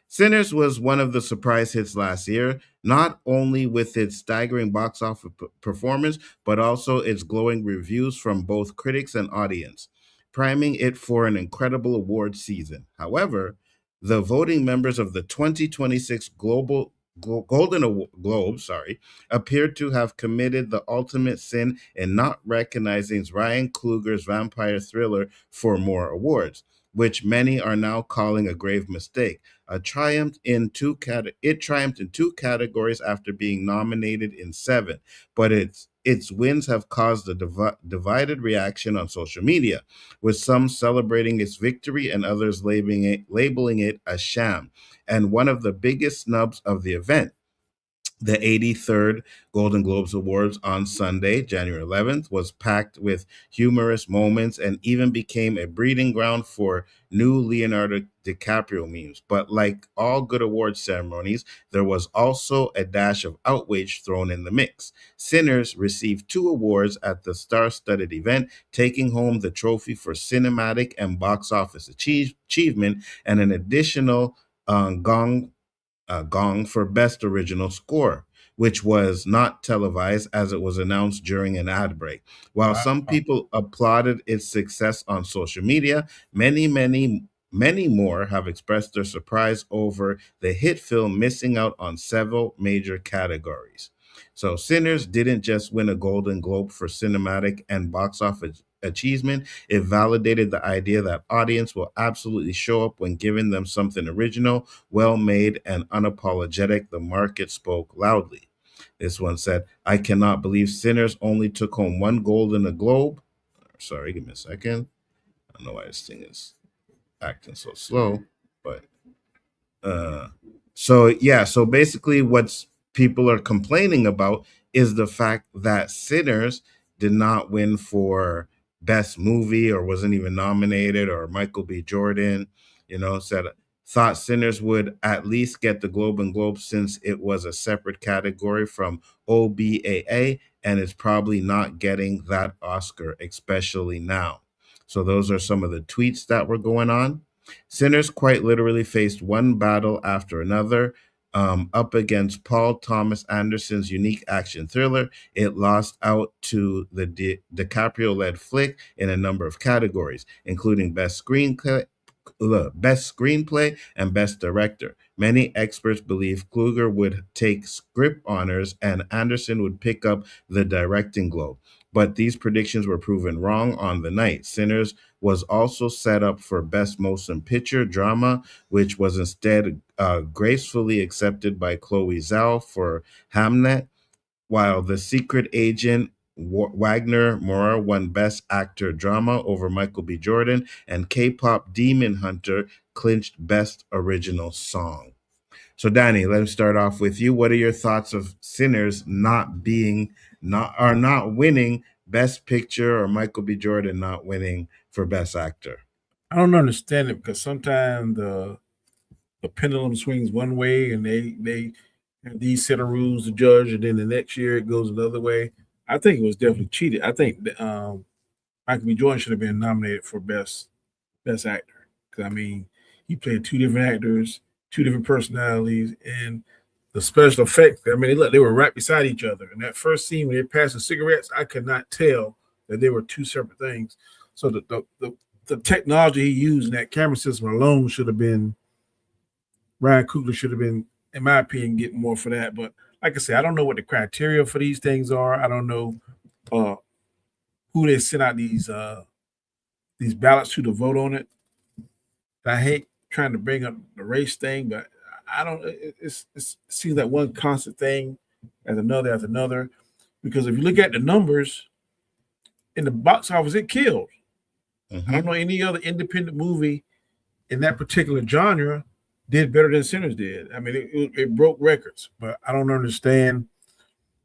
Sinners was one of the surprise hits last year, not only with its staggering box office performance, but also its glowing reviews from both critics and audience, priming it for an incredible award season. However, the voting members of the 2026 Golden Globe, appeared to have committed the ultimate sin in not recognizing Ryan Coogler's vampire thriller for more awards, which many are now calling a grave mistake. It triumphed in two categories after being nominated in 7, but its wins have caused a divided reaction on social media, with some celebrating its victory and others labeling it a sham, and one of the biggest snubs of the event. The 83rd Golden Globes Awards on Sunday, January 11th, was packed with humorous moments and even became a breeding ground for new Leonardo DiCaprio memes. But like all good award ceremonies, there was also a dash of outrage thrown in the mix. Sinners received 2 awards at the star-studded event, taking home the trophy for cinematic and box office achievement and an additional gong for Best Original Score. which was not televised as it was announced during an ad break. While some people applauded its success on social media, many more have expressed their surprise over the hit film missing out on several major categories. So Sinners didn't just win a Golden Globe for cinematic and box office achievement. It validated the idea that audience will absolutely show up when giving them something original, well made, and unapologetic. The market spoke loudly. This one said, I cannot believe Sinners only took home one Golden Globe. Sorry, give me a second. I don't know why this thing is acting so slow, but so basically what's people are complaining about is the fact that Sinners did not win for best movie or wasn't even nominated, or Michael B. Jordan, said thought Sinners would at least get the Globe since it was a separate category from OBAA and is probably not getting that Oscar, especially now. So those are some of the tweets that were going on. Sinners quite literally faced one battle after another up against Paul Thomas Anderson's unique action thriller. It lost out to the DiCaprio-led flick in a number of categories, including Best Screenplay and Best Director. Many experts believe Kluger would take script honors and Anderson would pick up the directing globe. But these predictions were proven wrong on the night. Sinners was also set up for Best Motion Picture Drama, which was instead gracefully accepted by Chloe Zhao for Hamnet, while The Secret Agent Wagner Moura won Best Actor Drama over Michael B. Jordan, and K-pop Demon Hunter clinched Best Original Song. So, Danny, let me start off with you. What are your thoughts of Sinners not winning Best Picture, or Michael B. Jordan not winning for Best Actor? I don't understand it, because sometimes the pendulum swings one way and they have these set of rules to judge, and then the next year it goes another way. I think it was definitely cheated. I think Michael B. Jordan should have been nominated for Best Actor, because I mean, he played two different actors, two different personalities, and the special effects. I mean, look, they were right beside each other. And that first scene when they passed the cigarettes, I could not tell that they were two separate things. So the technology he used in that camera system alone should have been, Ryan Coogler should have been, in my opinion, getting more for that. But like I said, I don't know what the criteria for these things are. I don't know who they sent out these ballots to vote on it. I hate trying to bring up the race thing, but I don't. It seems like one constant thing after another. Because if you look at the numbers in the box office, it killed. Mm-hmm. I don't know any other independent movie in that particular genre did better than Sinners did. I mean, it broke records, but I don't understand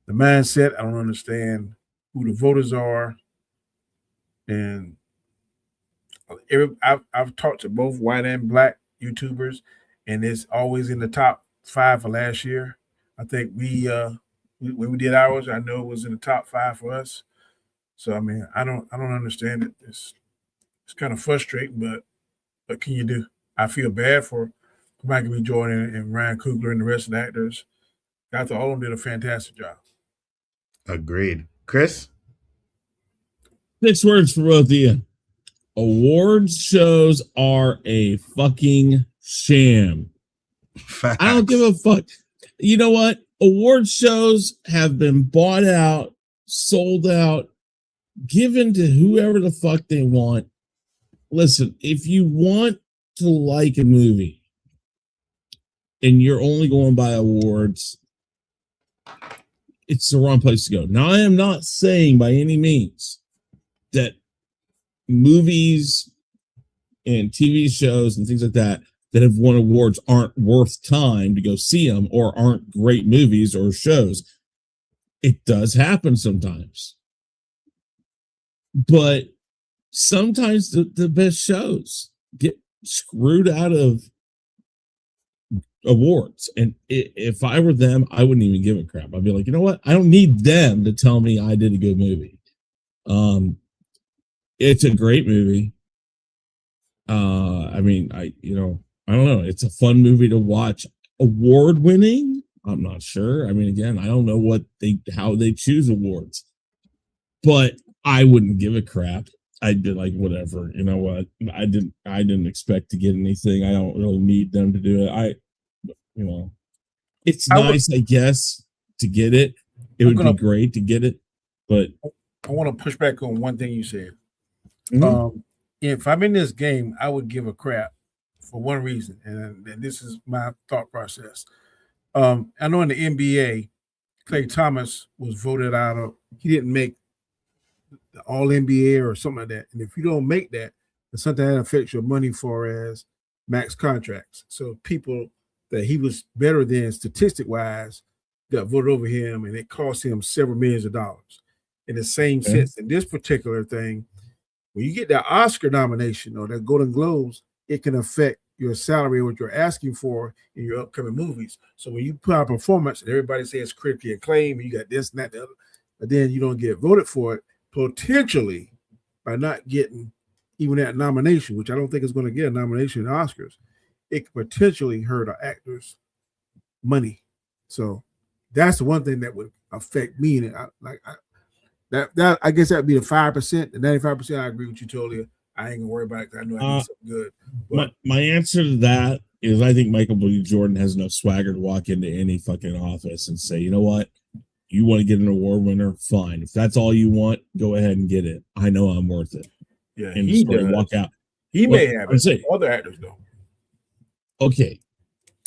the mindset. I don't understand who the voters are, and I've talked to both white and black YouTubers, and it's always in the top 5 for last year. I think when we did ours, I know it was in the top 5 for us. So I mean, I don't understand it. It's kind of frustrating, but what can you do? I feel bad for Michael B. Jordan and Ryan Coogler and the rest of the actors. I thought all of them did a fantastic job. Agreed. Chris? 6 words for both of you. Awards shows are a fucking sham. Facts. I don't give a fuck. You know what? Awards shows have been bought out, sold out, given to whoever the fuck they want. Listen, if you want to like a movie and you're only going by awards, it's the wrong place to go. Now, I am not saying by any means that movies and TV shows and things like that have won awards aren't worth time to go see them or aren't great movies or shows. It does happen sometimes. But sometimes the best shows get screwed out of awards. And if I were them, I wouldn't even give a crap. I'd be like, you know what? I don't need them to tell me I did a good movie. It's a great movie. I mean, I don't know. It's a fun movie to watch. Award winning, I'm not sure. I mean, again, I don't know how they choose awards, but I wouldn't give a crap. I'd be like, whatever. You know what? I didn't expect to get anything. I don't really need them to do it. It's nice, I guess, to get it. It would be great to get it, but I want to push back on one thing you said. Mm-hmm. If I'm in this game, I would give a crap for one reason, and this is my thought process. I know in the NBA, Klay Thomas was voted out of. He didn't make the All NBA or something like that. And if you don't make that, it's something that affects your money for as max contracts. So people that he was better than statistic wise got voted over him, and it cost him several millions of dollars. In the same sense, in this particular thing, when you get that Oscar nomination or that Golden Globes, it can affect your salary, what you're asking for in your upcoming movies. So when you put out a performance and everybody says critically acclaimed, and you got this and that, the other, but then you don't get voted for it, potentially by not getting even that nomination, which I don't think is going to get a nomination in the Oscars, it could potentially hurt an actor's money. So that's the one thing that would affect me. And that I guess that would be the 5%. The 95%, I agree with you totally. I ain't gonna worry about it because I know I need something good. But my answer to that is I think Michael B. Jordan has enough swagger to walk into any fucking office and say, you know what? You want to get an award winner? Fine. If that's all you want, go ahead and get it. I know I'm worth it. Yeah, and he does. Walk out. He may have it. Other actors don't. Okay.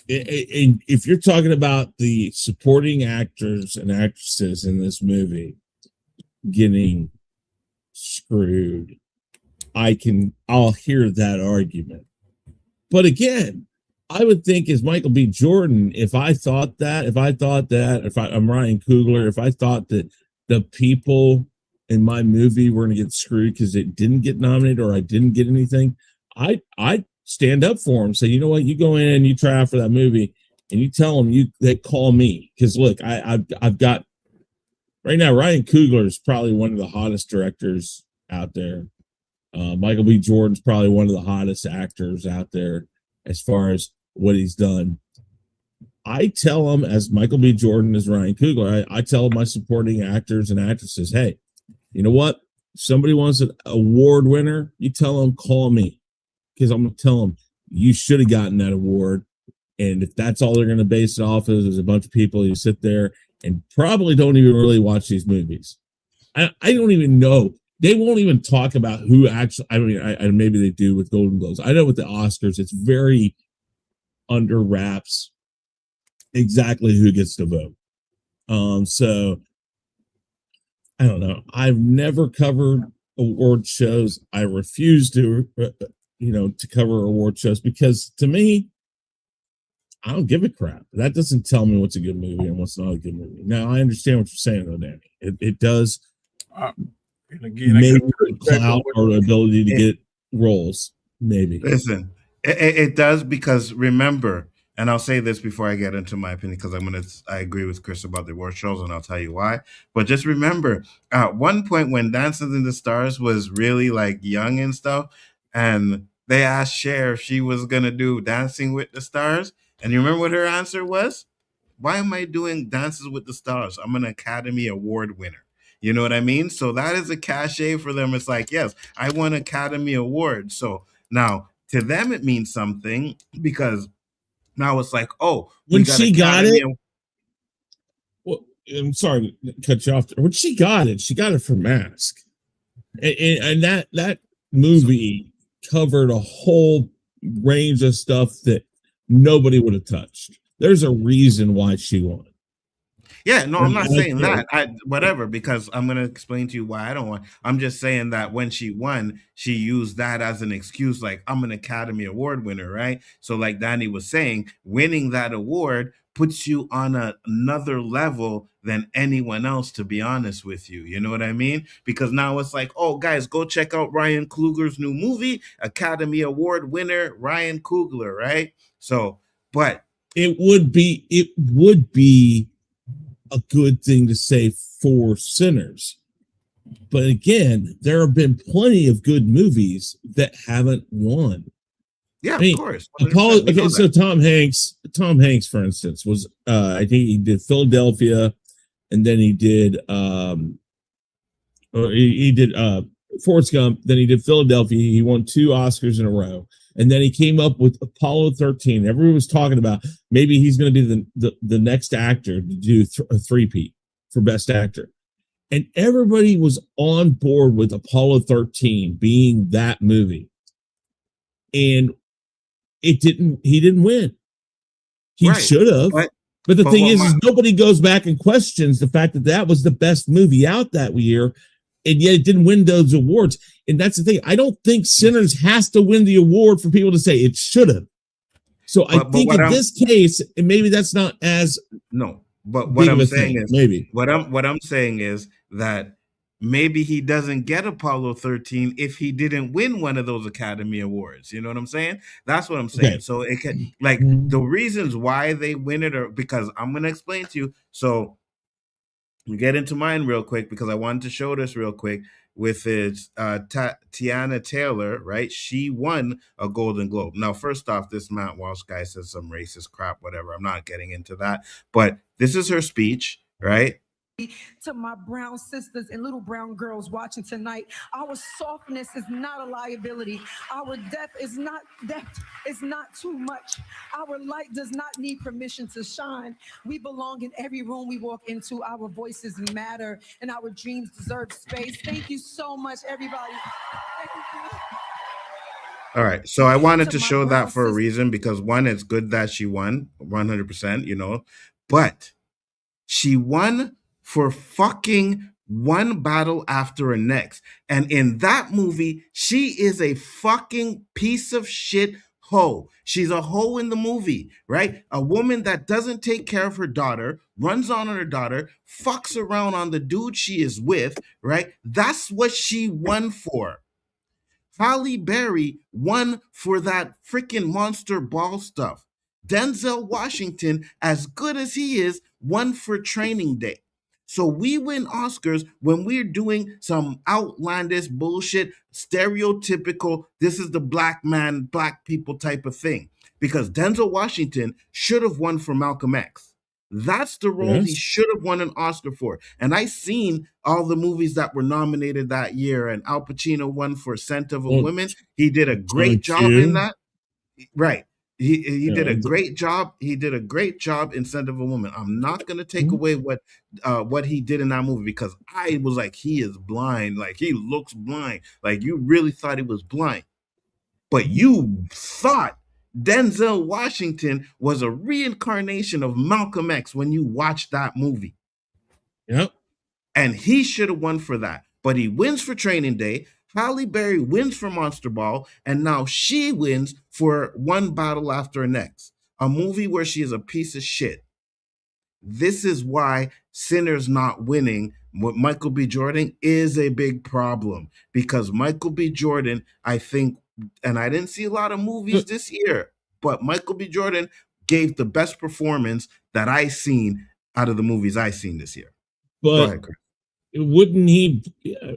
And if you're talking about the supporting actors and actresses in this movie getting screwed, I'll hear that argument. But again, I would think as Michael B. Jordan, if I'm Ryan Coogler, if I thought that the people in my movie were going to get screwed because it didn't get nominated or I didn't get anything, I'd stand up for them. Say, you know what, you go in and you try out for that movie and you tell them they call me. Because look, I've got right now, Ryan Coogler is probably one of the hottest directors out there. Michael B. Jordan's probably one of the hottest actors out there as far as what he's done. I tell them, as Michael B. Jordan as Ryan Coogler, I tell my supporting actors and actresses, hey, you know what? If somebody wants an award winner, you tell them, call me. Because I'm going to tell them, you should have gotten that award. And if that's all they're going to base it off of, is a bunch of people who sit there and probably don't even really watch these movies. I don't even know. They won't even talk about who actually, I mean, maybe they do with Golden Globes. I know with the Oscars, it's very under wraps exactly who gets to vote. So I don't know. I've never covered award shows. I refuse to, to cover award shows because to me, I don't give a crap. That doesn't tell me what's a good movie and what's not a good movie. Now I understand what you're saying though, Danny. It does. And again, maybe clout or ability to get roles. Maybe. Listen, it does because remember, and I'll say this before I get into my opinion because I agree with Chris about the award shows and I'll tell you why. But just remember, at one point when Dancing in the Stars was really like young and stuff, and they asked Cher if she was gonna do Dancing with the Stars, and you remember what her answer was? Why am I doing Dances with the Stars? I'm an Academy Award winner. You know what I mean? So that is a cachet for them. It's like, yes, I won Academy Award. So now to them, it means something because now it's like, oh, when she got it. Well, I'm sorry to cut you off. When she got it for Mask. And that movie covered a whole range of stuff that nobody would have touched. There's a reason why she won. Yeah, no, I'm not saying that. Whatever, because I'm going to explain to you why I don't want. I'm just saying that when she won, she used that as an excuse, like, I'm an Academy Award winner, right? So like Danny was saying, winning that award puts you on another level than anyone else, to be honest with you. You know what I mean? Because now it's like, oh, guys, go check out Ryan Coogler's new movie, Academy Award winner, Ryan Coogler, right? So, but it would be a good thing to say for sinners. But again, there have been plenty of good movies that haven't won. Yeah, I mean, of course. Apollo. 100%. We Okay, know so that. Tom Hanks, for instance, was I think he did Philadelphia, and then he did he did Forrest Gump, then he did Philadelphia. He won 2 Oscars in a row, and then he came up with Apollo 13. Everyone was talking about maybe he's going to be the next actor to do a three-peat for Best Actor, and everybody was on board with Apollo 13 being that movie, and it didn't. He didn't win. He Right. should have. But the thing what is nobody goes back and questions the fact that that was the best movie out that year, and yet it didn't win those awards. And that's the thing. I don't think Sinners has to win the award for people to say it should have. So I think in this case, and maybe that's not as no. But what I'm saying is maybe what I'm saying is that maybe he doesn't get Apollo 13 if he didn't win one of those Academy Awards. You know what I'm saying? That's what I'm saying. Okay. So it can, like, the reasons why they win it are because I'm going to explain to you. So we get into mine real quick because I wanted to show this real quick with its Tiana Taylor, right? She won a Golden Globe. Now, first off, this Matt Walsh guy says some racist crap, whatever. I'm not getting into that. But this is her speech, right? To my brown sisters and little brown girls watching tonight, our softness is not a liability. Our depth is not too much. Our light does not need permission to shine. We belong in every room we walk into. Our voices matter and our dreams deserve space. Thank you so much, everybody. Thank you. All right. So I wanted to show that for a reason because one, it's good that she won 100%, you know, but she won for fucking one battle after the next. And in that movie, she is a fucking piece of shit hoe. She's a hoe in the movie, right? A woman that doesn't take care of her daughter, runs on her daughter, fucks around on the dude she is with, right? That's what she won for. Halle Berry won for that freaking monster ball stuff. Denzel Washington, as good as he is, won for Training Day. So we win Oscars when we're doing some outlandish bullshit, stereotypical, this is the black man, black people type of thing. Because Denzel Washington should have won for Malcolm X. That's the role he should have won an Oscar for. And I seen all the movies that were nominated that year, and Al Pacino won for Scent of a Woman. He did a great job in that. Right. He did a great job. He did a great job in Scent of a Woman. I'm not going to take away what he did in that movie because I was like, he is blind. Like, he looks blind. Like, you really thought he was blind. But you thought Denzel Washington was a reincarnation of Malcolm X when you watched that movie. Yep. And he should have won for that. But he wins for Training Day. Halle Berry wins for Monster Ball, and now she wins for One Battle After the Next, a movie where she is a piece of shit. This is why Sinners not winning with Michael B. Jordan is a big problem, because Michael B. Jordan, I think, and I didn't see a lot of movies this year, but Michael B. Jordan gave the best performance that I seen out of the movies I seen this year. But go ahead, Chris. Wouldn't he?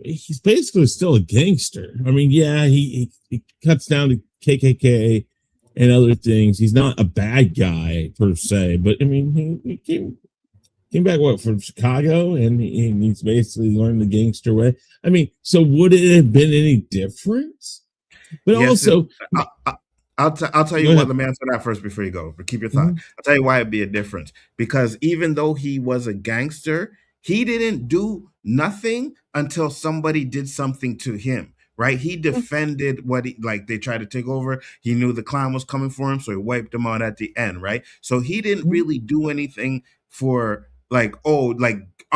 He's basically still a gangster. I mean, yeah, he cuts down to KKK and other things. He's not a bad guy per se, but I mean, he came back from Chicago, and he's basically learned the gangster way. I mean, so would it have been any difference? But yes, also, I'll tell you what. Let me answer that first before you go. But keep your thought. I'll tell you why it'd be a difference. Because even though he was a gangster, he didn't do nothing until somebody did something to him, right? He defended what they tried to take over. He knew the clown was coming for him, so he wiped him out at the end, right? So he didn't really do anything for I'm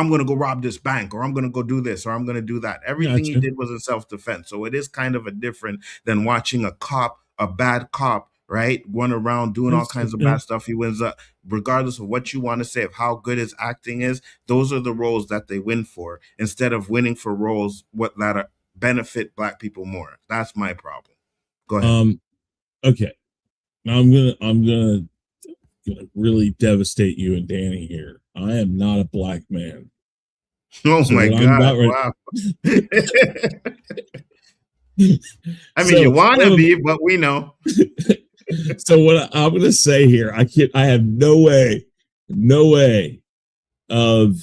going to go rob this bank, or I'm going to go do this, or I'm going to do that. Everything he did was in self-defense. So it is kind of a different than watching a bad cop, right, run around doing all kinds of bad stuff. He wins up. Regardless of what you want to say of how good his acting is, those are the roles that they win for, instead of winning for roles that benefit black people more. That's my problem. Go ahead. Okay. Now I'm gonna really devastate you and Danny here. I am not a black man. Oh, so my God! Wow. I mean, you want to be, but we know. So what I'm going to say here, I have no way of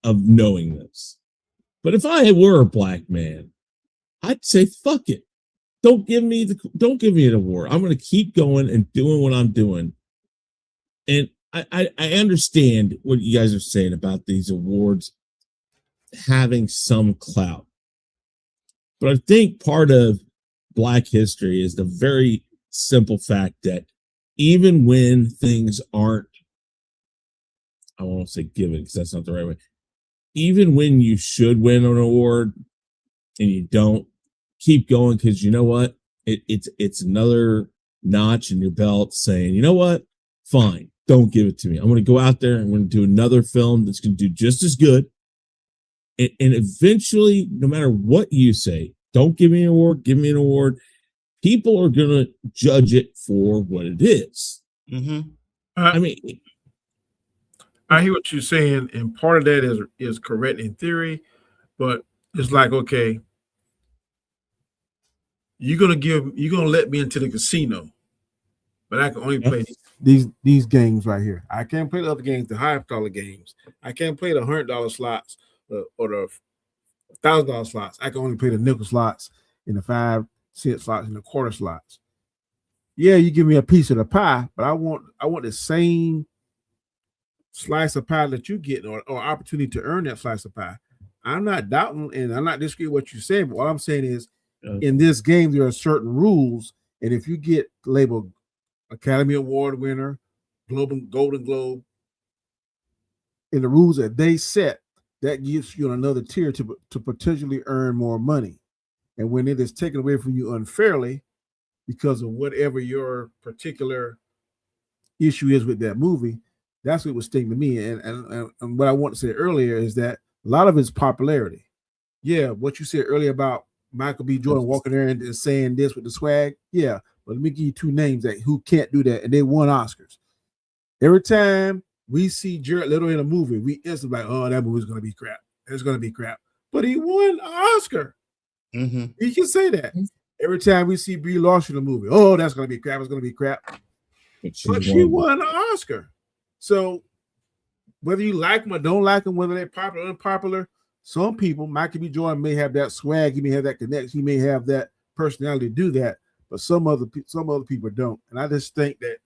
knowing this. But if I were a black man, I'd say, fuck it. Don't give me an award. I'm going to keep going and doing what I'm doing. And I understand what you guys are saying about these awards having some clout. But I think part of Black history is the very simple fact that even when things aren't, I won't say given because that's not the right way, even when you should win an award and you don't, keep going, because you know what? It's another notch in your belt saying, you know what? Fine, don't give it to me. I'm going to go out there and I'm going to do another film that's going to do just as good. And eventually, no matter what you say, don't give me an award, give me an award. People are going to judge it for what it is. Mm-hmm. I mean, I hear what you're saying, and part of that is correct in theory, but it's like, okay, you're gonna let me into the casino, but I can only play these games right here. I can't play the other games, the $5 games. I can't play the $100 slots or the $1,000 slots. I can only play the nickel slots and the 5-cent slots and the quarter slots. Yeah, you give me a piece of the pie, but I want the same slice of pie that you get, or opportunity to earn that slice of pie. I'm not doubting, and I'm not disagreeing with what you're saying, but what I'm saying is, in this game, there are certain rules, and if you get labeled Academy Award winner, Golden Globe, in the rules that they set, that gives you another tier to potentially earn more money. And when it is taken away from you unfairly because of whatever your particular issue is with that movie, that's what was sting to me. And what I want to say earlier is that a lot of it's popularity. Yeah, what you said earlier about Michael B. Jordan walking there and saying this with the swag. Yeah, but let me give you two names who can't do that, and they won Oscars. Every time we see Jared Leto in a movie, we instantly like, oh, that movie's going to be crap. It's going to be crap. But he won an Oscar. Mm-hmm. He can say that. Every time we see Brie Larson in a movie, oh, that's going to be crap. It's going to be crap. But she won an Oscar. So whether you like them or don't like them, whether they're popular or unpopular, some people, Michael B. Jordan may have that swag, he may have that connection, he may have that personality to do that, but some other people don't. And I just think that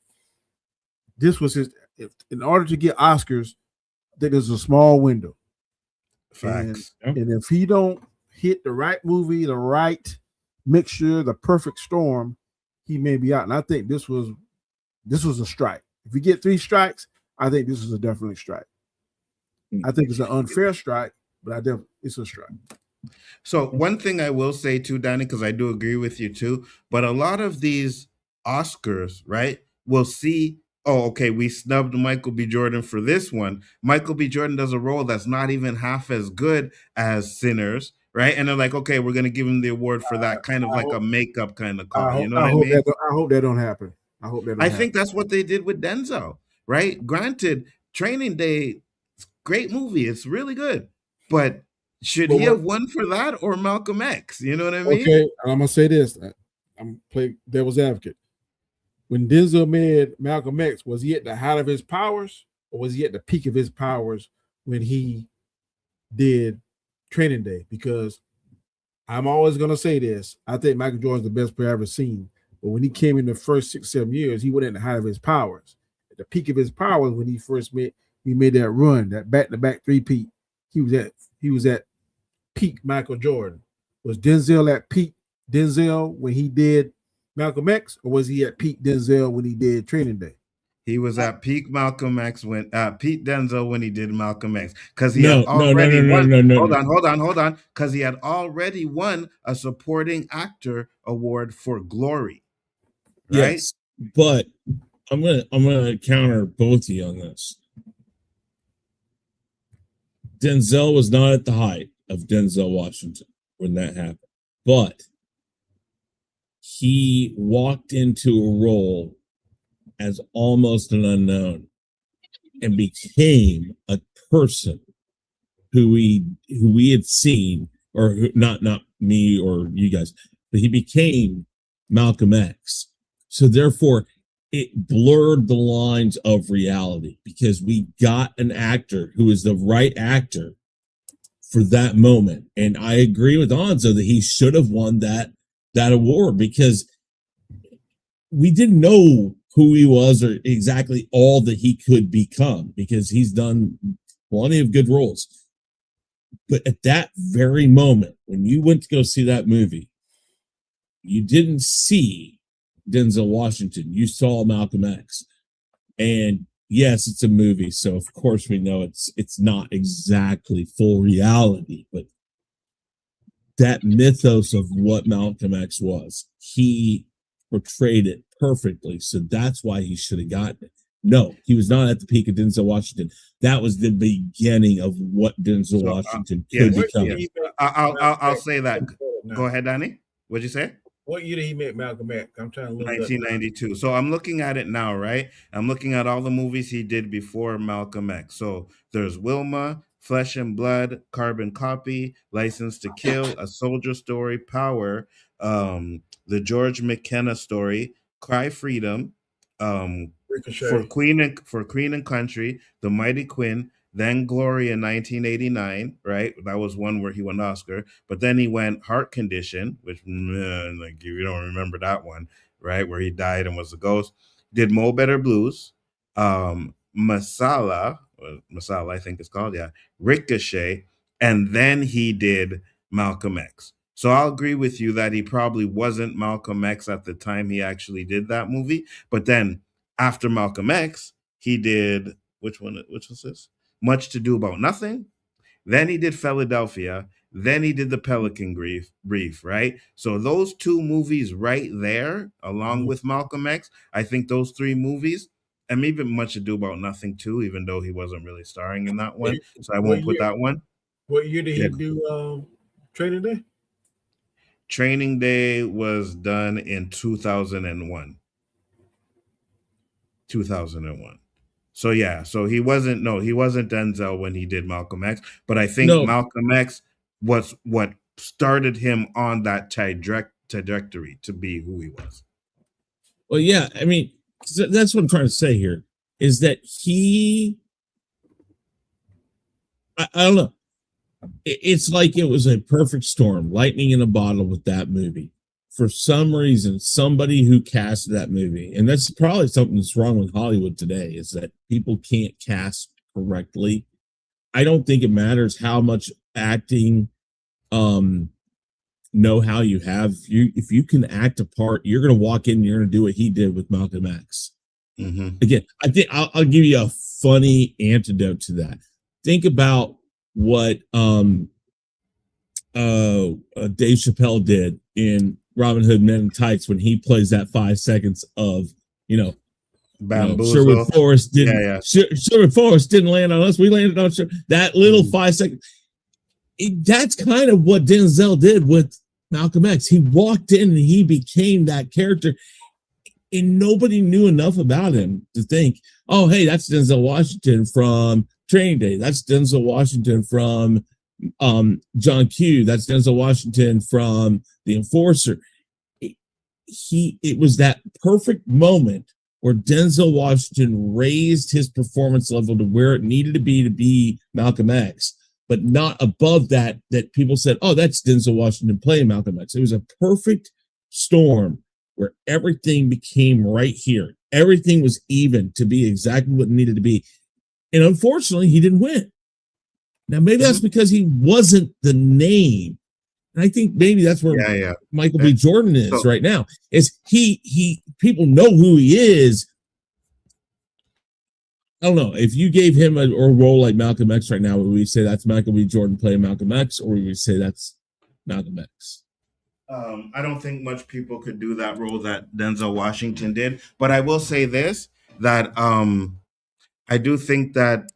this was in order to get Oscars, I think there's a small window. Facts. And if he don't hit the right movie, the right mixture, the perfect storm, he may be out. And I think this was a strike. If you get 3 strikes, I think this is a definitely strike. I think it's an unfair strike, but it's a strike. So one thing I will say too, Danny, because I do agree with you too, but a lot of these Oscars, right, will see, oh, okay, we snubbed Michael B. Jordan for this one. Michael B. Jordan does a role that's not even half as good as Sinners, right? And they're like, okay, we're going to give him the award for that, kind of like a makeup kind of call. You know what I mean? I hope that don't happen. I think that's what they did with Denzel, right? Granted, Training Day, great movie. It's really good. But should he have won for that or Malcolm X? You know what I mean? Okay, I'm going to say this. I'm playing devil's advocate. When Denzel made Malcolm X, was he at the height of his powers or was he at the peak of his powers when he did Training Day? Because I'm always going to say this. I think Michael Jordan's the best player I've ever seen. But when he came in the first 6-7 years, he wasn't at the height of his powers. At the peak of his powers, when he made that run, that back-to-back 3-peat, he was at peak Michael Jordan. Was Denzel at peak Denzel when he did Malcolm X, or was he at peak Denzel when he did Training Day? He was at peak Malcolm X Pete Denzel when he did Malcolm X, because he had already won. Hold on, because he had already won a supporting actor award for Glory. Right? Yes, but I'm gonna counter both of you on this. Denzel was not at the height of Denzel Washington when that happened, but he walked into a role as almost an unknown and became a person who we had seen, or not me or you guys, but he became Malcolm X. So therefore, it blurred the lines of reality because we got an actor who is the right actor for that moment. And I agree with Nzo that he should have won that award because we didn't know who he was or exactly all that he could become because he's done plenty of good roles. But at that very moment, when you went to go see that movie, you didn't see Denzel Washington. You saw Malcolm X. And yes, it's a movie, so of course we know it's not exactly full reality, but that mythos of what Malcolm X was, he portrayed it perfectly. So that's why he should have gotten it. No, he was not at the peak of Denzel Washington. That was the beginning of what Denzel Washington could become. Yes. I'll say that. Go ahead, Danny. What'd you say? What year did he make Malcolm X? I'm trying to look 1992. So I'm looking at it now, right? I'm looking at all the movies he did before Malcolm X. So there's Wilma, Flesh and Blood, Carbon Copy, License to Kill, A Soldier Story, Power, the George McKenna Story, Cry Freedom, for Queen and Country, The Mighty Quinn, then Glory in 1989, right? That was one where he won Oscar. But then he went Heart Condition, which like you don't remember that one, right? Where he died and was a ghost. Did Mo Better Blues, Masala, I think it's called, yeah, Ricochet, and then he did Malcolm X. So I'll agree with you that he probably wasn't Malcolm X at the time he actually did that movie. But then after Malcolm X, he did which was this? Much to Do About Nothing. Then he did Philadelphia. Then he did The Pelican Brief, right? So those two movies right there, along with Malcolm X, I think those three movies, and maybe Much Ado About Nothing too, even though he wasn't really starring in that one. So I won't put that one. What year did he do Training Day? Training Day was done in 2001. 2001. So yeah, so he wasn't Denzel when he did Malcolm X, but I think Malcolm X was what started him on that trajectory to be who he was. Well, yeah, I mean, that's what I'm trying to say here is that I don't know. It's like it was a perfect storm, lightning in a bottle with that movie. For some reason, somebody who cast that movie, and that's probably something that's wrong with Hollywood today, is that people can't cast correctly. I don't think it matters how much acting know-how you have. If you can act a part, you're going to walk in and you're going to do what he did with Malcolm X. Mm-hmm. Again, I think I'll give you a funny antidote to that. Think about what Dave Chappelle did in Robin Hood Men in Tights when he plays that 5 seconds of, Sherwood Forest didn't Sherwood Forest didn't land on us. We landed on that little 5 seconds. That's kind of what Denzel did with Malcolm X. He walked in and he became that character, and nobody knew enough about him to think, oh, hey, that's Denzel Washington from Training Day. That's Denzel Washington from John Q. That's Denzel Washington from The Enforcer. It was that perfect moment where Denzel Washington raised his performance level to where it needed to be Malcolm X, but not above that people said, oh, that's Denzel Washington playing Malcolm X. It was a perfect storm where everything became right here. Everything was even to be exactly what it needed to be. And unfortunately, he didn't win. Now, maybe that's because he wasn't the name. And I think maybe that's where Michael B. Jordan is right now. Is he people know who he is. I don't know. If you gave him a role like Malcolm X right now, would we say that's Michael B. Jordan playing Malcolm X, or would we say that's Malcolm X? I don't think much people could do that role that Denzel Washington did. But I will say this, that I do think that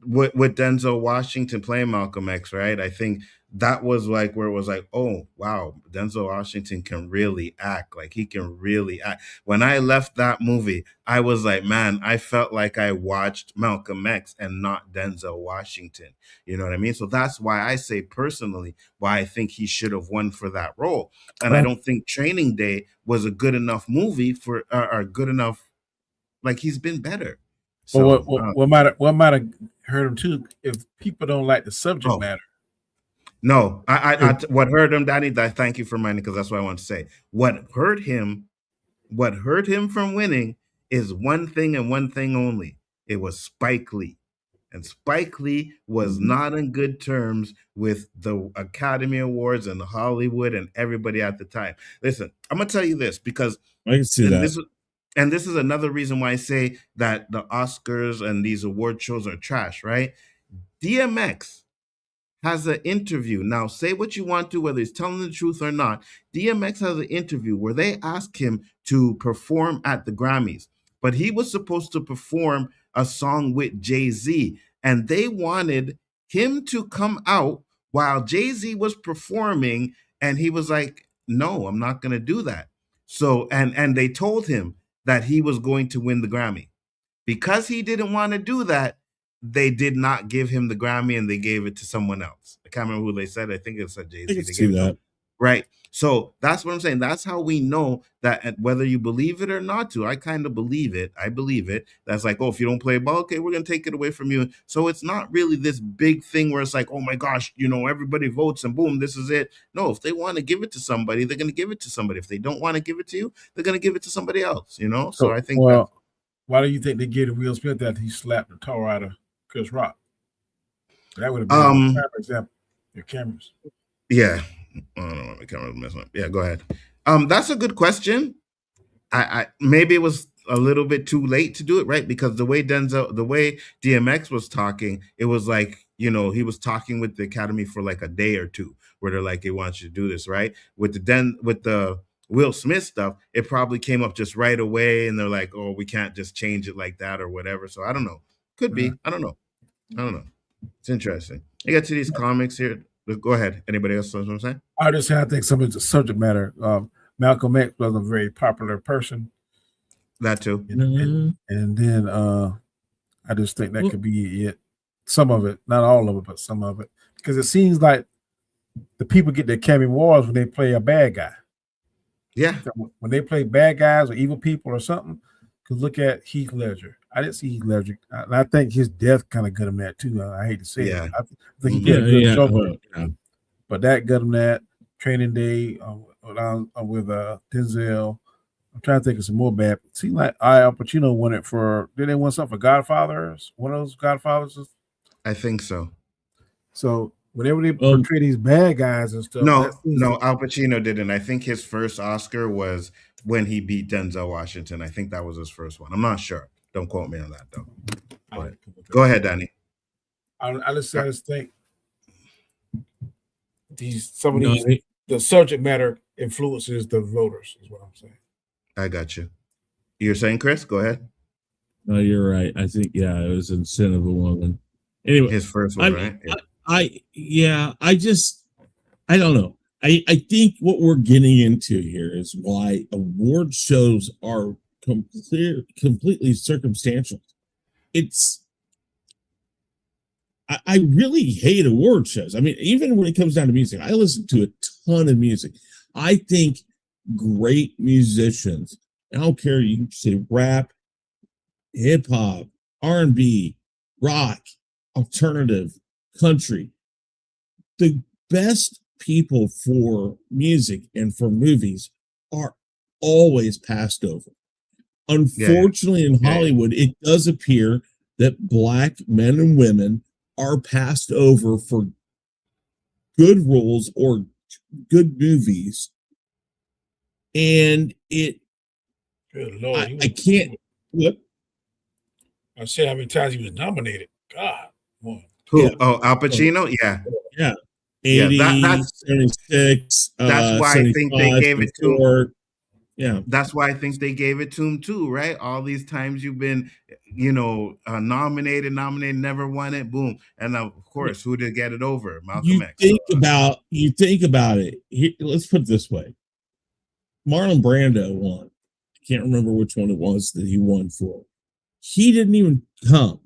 with Denzel Washington playing Malcolm X, right? I think that was like where it was like, oh wow, Denzel Washington can really act. Like he can really act. When I left that movie, I was like, man, I felt like I watched Malcolm X and not Denzel Washington. You know what I mean? So that's why I say personally why I think he should have won for that role. And I Well, don't think Training Day was a good enough movie for or good enough. Like he's been better. well, So what might have hurt him too if people don't like the subject oh matter. no, what hurt him, Danny? Thank you for reminding because that's what I want to say. What hurt him from winning is one thing and one thing only. It was Spike Lee. And Spike Lee was not in good terms with the Academy Awards and Hollywood and everybody at the time. Listen, I'm gonna tell you this because I can see and that. this is another reason why I say that the Oscars and these award shows are trash, right? DMX has an interview. Now, say what you want to, whether he's telling the truth or not. DMX has an interview where they ask him to perform at the Grammys, but he was supposed to perform a song with Jay-Z, and they wanted him to come out while Jay-Z was performing, and he was like, no, I'm not going to do that. So, and they told him that he was going to win the Grammy. Because he didn't want to do that, they did not give him the Grammy and they gave it to someone else. I can't remember who they said. I think it said Jay-Z. I can They see gave it to that. him. Right. So that's what I'm saying. That's how we know that whether you believe it or not to, I kind of believe it. I believe it. That's like, oh, if you don't play ball, okay, we're going to take it away from you. So it's not really this big thing where it's like, oh my gosh, everybody votes and boom, this is it. No, if they want to give it to somebody, they're going to give it to somebody. If they don't want to give it to you, they're going to give it to somebody else, So So, I think that. why do you think they gave Will Smith that he slapped the tar out of Chris Rock? That would have been a prime example. Your cameras. Yeah. I don't know, my camera's messing up. Yeah, go ahead. That's a good question. I maybe it was a little bit too late to do it, right? Because the way DMX was talking, it was like, he was talking with the Academy for like a day or two, where they're like, they want you to do this, right? With the Will Smith stuff, it probably came up just right away, and they're like, oh, we can't just change it like that or whatever. So I don't know. Could be. I don't know. It's interesting. I get to these comics here. Go ahead. Anybody else knows what I'm saying? I just say I think some of the subject matter. Malcolm X was a very popular person. That too. And then I just think that could be it. Some of it, not all of it, but some of it. Because it seems like the people get their Academy Awards when they play a bad guy. Yeah. When they play bad guys or evil people or something, because look at Heath Ledger. I didn't see Heath Ledger. And I think his death kind of got him that too. I hate to say it. I think he did a good Joker. But that got him that. Training Day with Denzel. I'm trying to think of some more bad. It seemed like Al Pacino won it for. Did they win something for Godfathers? One of those Godfathers? I think so. So whenever they portray these bad guys and stuff. No, Al Pacino didn't. I think his first Oscar was when he beat Denzel Washington. I think that was his first one. I'm not sure. Don't quote me on that though. But go ahead, Danny. I just think the subject matter influences the voters, is what I'm saying. I got you. You're saying, Chris? Go ahead. No, you're right. I think it was in Sin of a Woman. Anyway, his first one, right? I don't know. I think what we're getting into here is why award shows are completely circumstantial. I really hate award shows. I mean, even when it comes down to music, I listen to a ton of music. I think great musicians, I don't care, you can say rap, hip hop, R&B, rock, alternative, country. The best people for music and for movies are always passed over. Unfortunately, in Hollywood, it does appear that Black men and women are passed over for good roles or good movies. And good Lord, I can't. What? I said how many times he was nominated. God. Boy. Who? Oh, Al Pacino? Yeah. 80, that's 76. That's why I think they gave it to him. Yeah. That's why I think they gave it to him too, right? All these times you've been, nominated, never won it. Boom, and of course, who did get it over? Malcolm You X. think about it. Let's put it this way: Marlon Brando won. I can't remember which one it was that he won for. He didn't even come,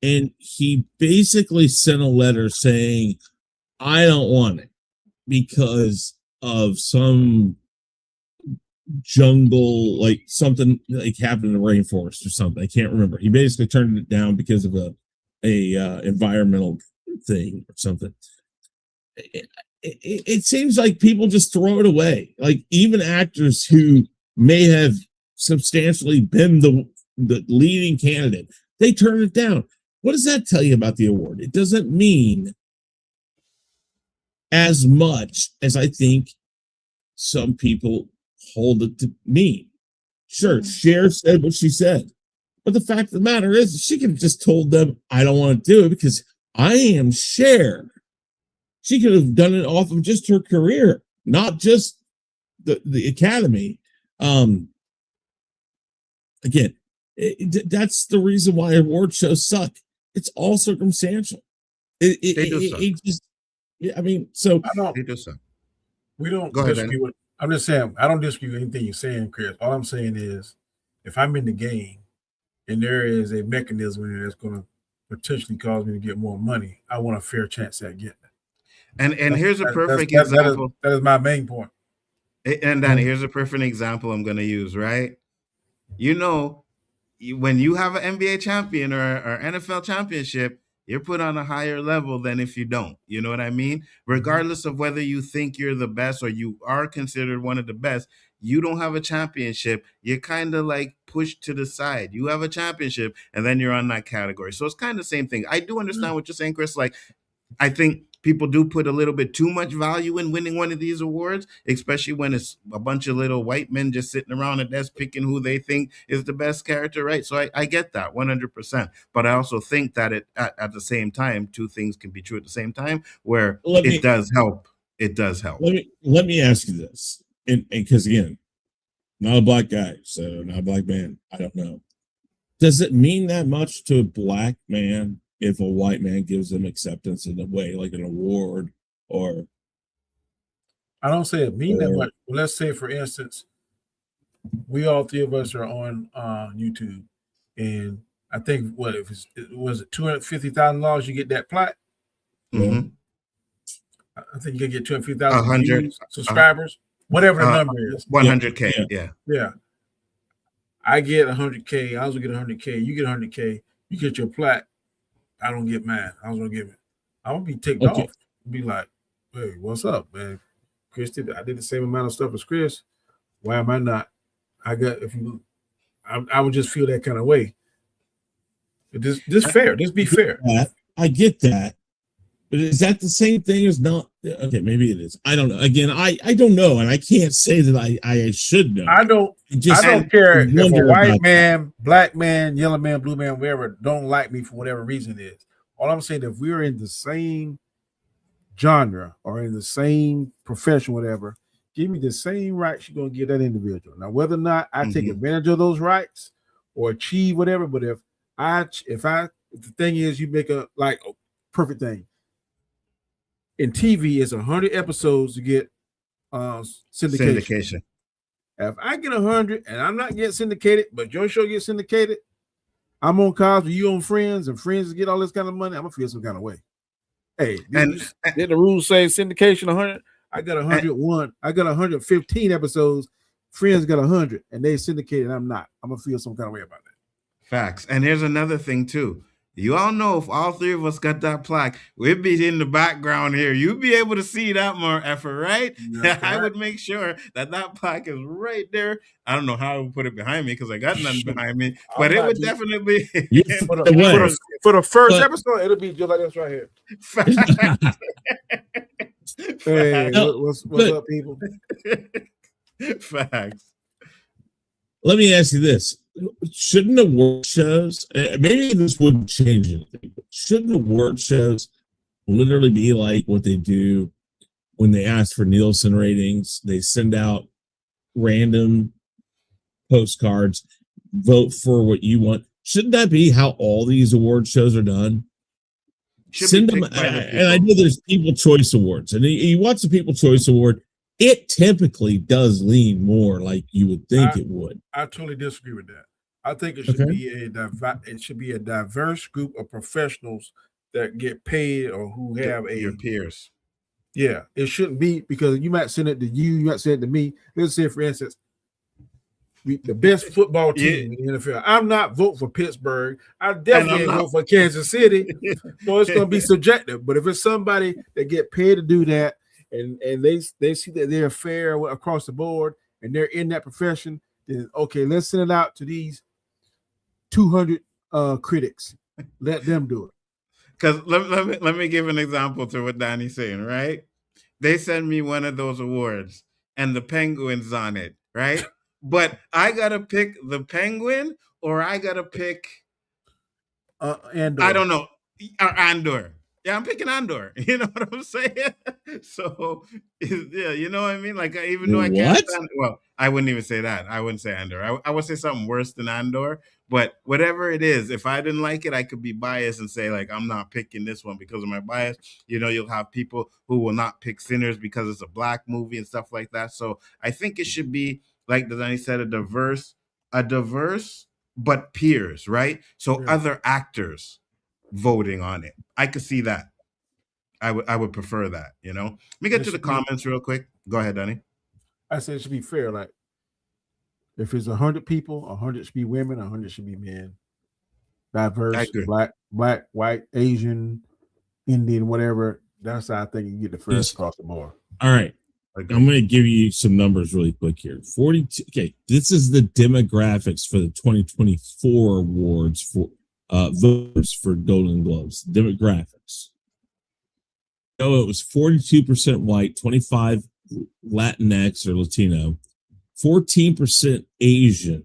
and he basically sent a letter saying, "I don't want it because of some jungle, like something like happened in the rainforest or something." I can't remember. He basically turned it down because of a environmental thing or something. It seems like people just throw it away. Like even actors who may have substantially been the leading candidate, they turn it down. What does that tell you about the award? It doesn't mean as much as I think some people hold it to mean. Sure, Cher said what she said, but the fact of the matter is, she could have just told them, "I don't want to do it because I am Cher." She could have done it off of just her career, not just the Academy. Again, that's the reason why award shows suck. It's all circumstantial. They do suck. I mean, so They do suck. We don't Go ahead, dispute what I'm just saying. I don't dispute anything you're saying, Chris. All I'm saying is, if I'm in the game and there is a mechanism in there that's going to potentially cause me to get more money, I want a fair chance at getting it. And here's a perfect example. That is my main point. And then here's a perfect example I'm going to use, right? When you have an NBA champion or NFL championship, you're put on a higher level than if you don't. You know what I mean? Regardless of whether you think you're the best or you are considered one of the best, you don't have a championship. You're kind of like pushed to the side. You have a championship, and then you're on that category. So it's kind of the same thing. I do understand what you're saying, Chris. Like, I think people do put a little bit too much value in winning one of these awards, especially when it's a bunch of little white men just sitting around a desk picking who they think is the best character, right? So I get that 100%. But I also think that at the same time, two things can be true at the same time, where it does help. It does help. Let me ask you this, and because again, not a black guy, so not a black man. I don't know. Does it mean that much to a black man if a white man gives them acceptance in a way, like an award? Or I don't say it mean that much. Well, let's say, for instance, we all three of us are on YouTube, and I think was it $250,000 you get that plaque? Mm-hmm. I think you can get 250,000 subscribers, whatever the number is. 100K, yeah. I get 100K. I also get 100K. You get 100K. You get your plaque. I don't get mad. I was gonna give it. I'm gonna be ticked off. Be like, "Hey, what's up, man? Chris did. I did the same amount of stuff as Chris. Why am I not? I would just feel that kind of way. Just fair. Just be fair. I get that, but is that the same thing as not? Okay, maybe it is. I don't know. Again, I don't know, and I can't say that I should know. I don't care if a white man, black man, yellow man, blue man, whatever, don't like me for whatever reason it is. All I'm saying, if we're in the same genre or in the same profession, whatever, give me the same rights you're gonna give that individual. Now, whether or not I take advantage of those rights or achieve whatever, but if the thing is, you make a perfect thing. In TV, it's 100 episodes to get syndication. If I get 100 and I'm not getting syndicated, but your show gets syndicated, I'm on Cosby, you on Friends, and Friends get all this kind of money, I'm gonna feel some kind of way. Hey, did the rules say syndication 100? I got 101. I got 115 episodes. Friends got 100, and they syndicated. I'm not. I'm gonna feel some kind of way about that. Facts. And here's another thing too. You all know if all three of us got that plaque, we'd be in the background here. You'd be able to see that more effort, right? I would make sure that plaque is right there. I don't know how I would put it behind me because I got nothing behind me, but it would definitely for the first episode, it'll be just like this right here. Hey, what's up, people? Facts. Let me ask you this. Shouldn't award shows, maybe this wouldn't change anything, but shouldn't award shows literally be like what they do when they ask for Nielsen ratings? They send out random postcards, vote for what you want. Shouldn't that be how all these award shows are done? Send them, and I know there's People Choice Awards, and you watch the People Choice Award, it typically does lean more like you would think it would. I totally disagree with that. I think it should be a diverse group of professionals that get paid or who have your peers. Yeah, it shouldn't be, because you might send it to you might send it to me. Let's say, for instance, the best football team in the NFL. I'm not voting for Pittsburgh. I definitely vote for Kansas City. So it's going to be subjective. But if it's somebody that get paid to do that, and they see that they're fair across the board and they're in that profession, then okay, let's send it out to these 200 critics. Let them do it. Because let me give an example to what Danny's saying, right? They send me one of those awards and the penguin's on it, right? But I gotta pick the penguin, or I gotta pick Andor. I don't know, Andor. Yeah, I'm picking Andor. You know what I'm saying? So yeah, you know what I mean? Like, even though I can't stand, well, I wouldn't even say that. I wouldn't say Andor. I would say something worse than Andor. But whatever it is, if I didn't like it, I could be biased and say, like, I'm not picking this one because of my bias. You know, you'll have people who will not pick Sinners because it's a Black movie and stuff like that. So I think it should be, like Danny said, a diverse but peers, right? So other actors voting on it. I could see that. I would prefer that, you know. Let me get to the comments real quick. Go ahead, Danny. I said it should be fair. Like, if it's 100 people, 100 should be women, 100 should be men. Diverse, black, white, Asian, Indian, whatever. That's how I think you get the first across the board. All right. I'm going to give you some numbers really quick here. 42. Okay, this is the demographics for the 2024 awards for voters for Golden Globes. Demographics. So it was 42% white, 25 Latinx or Latino, 14% Asian,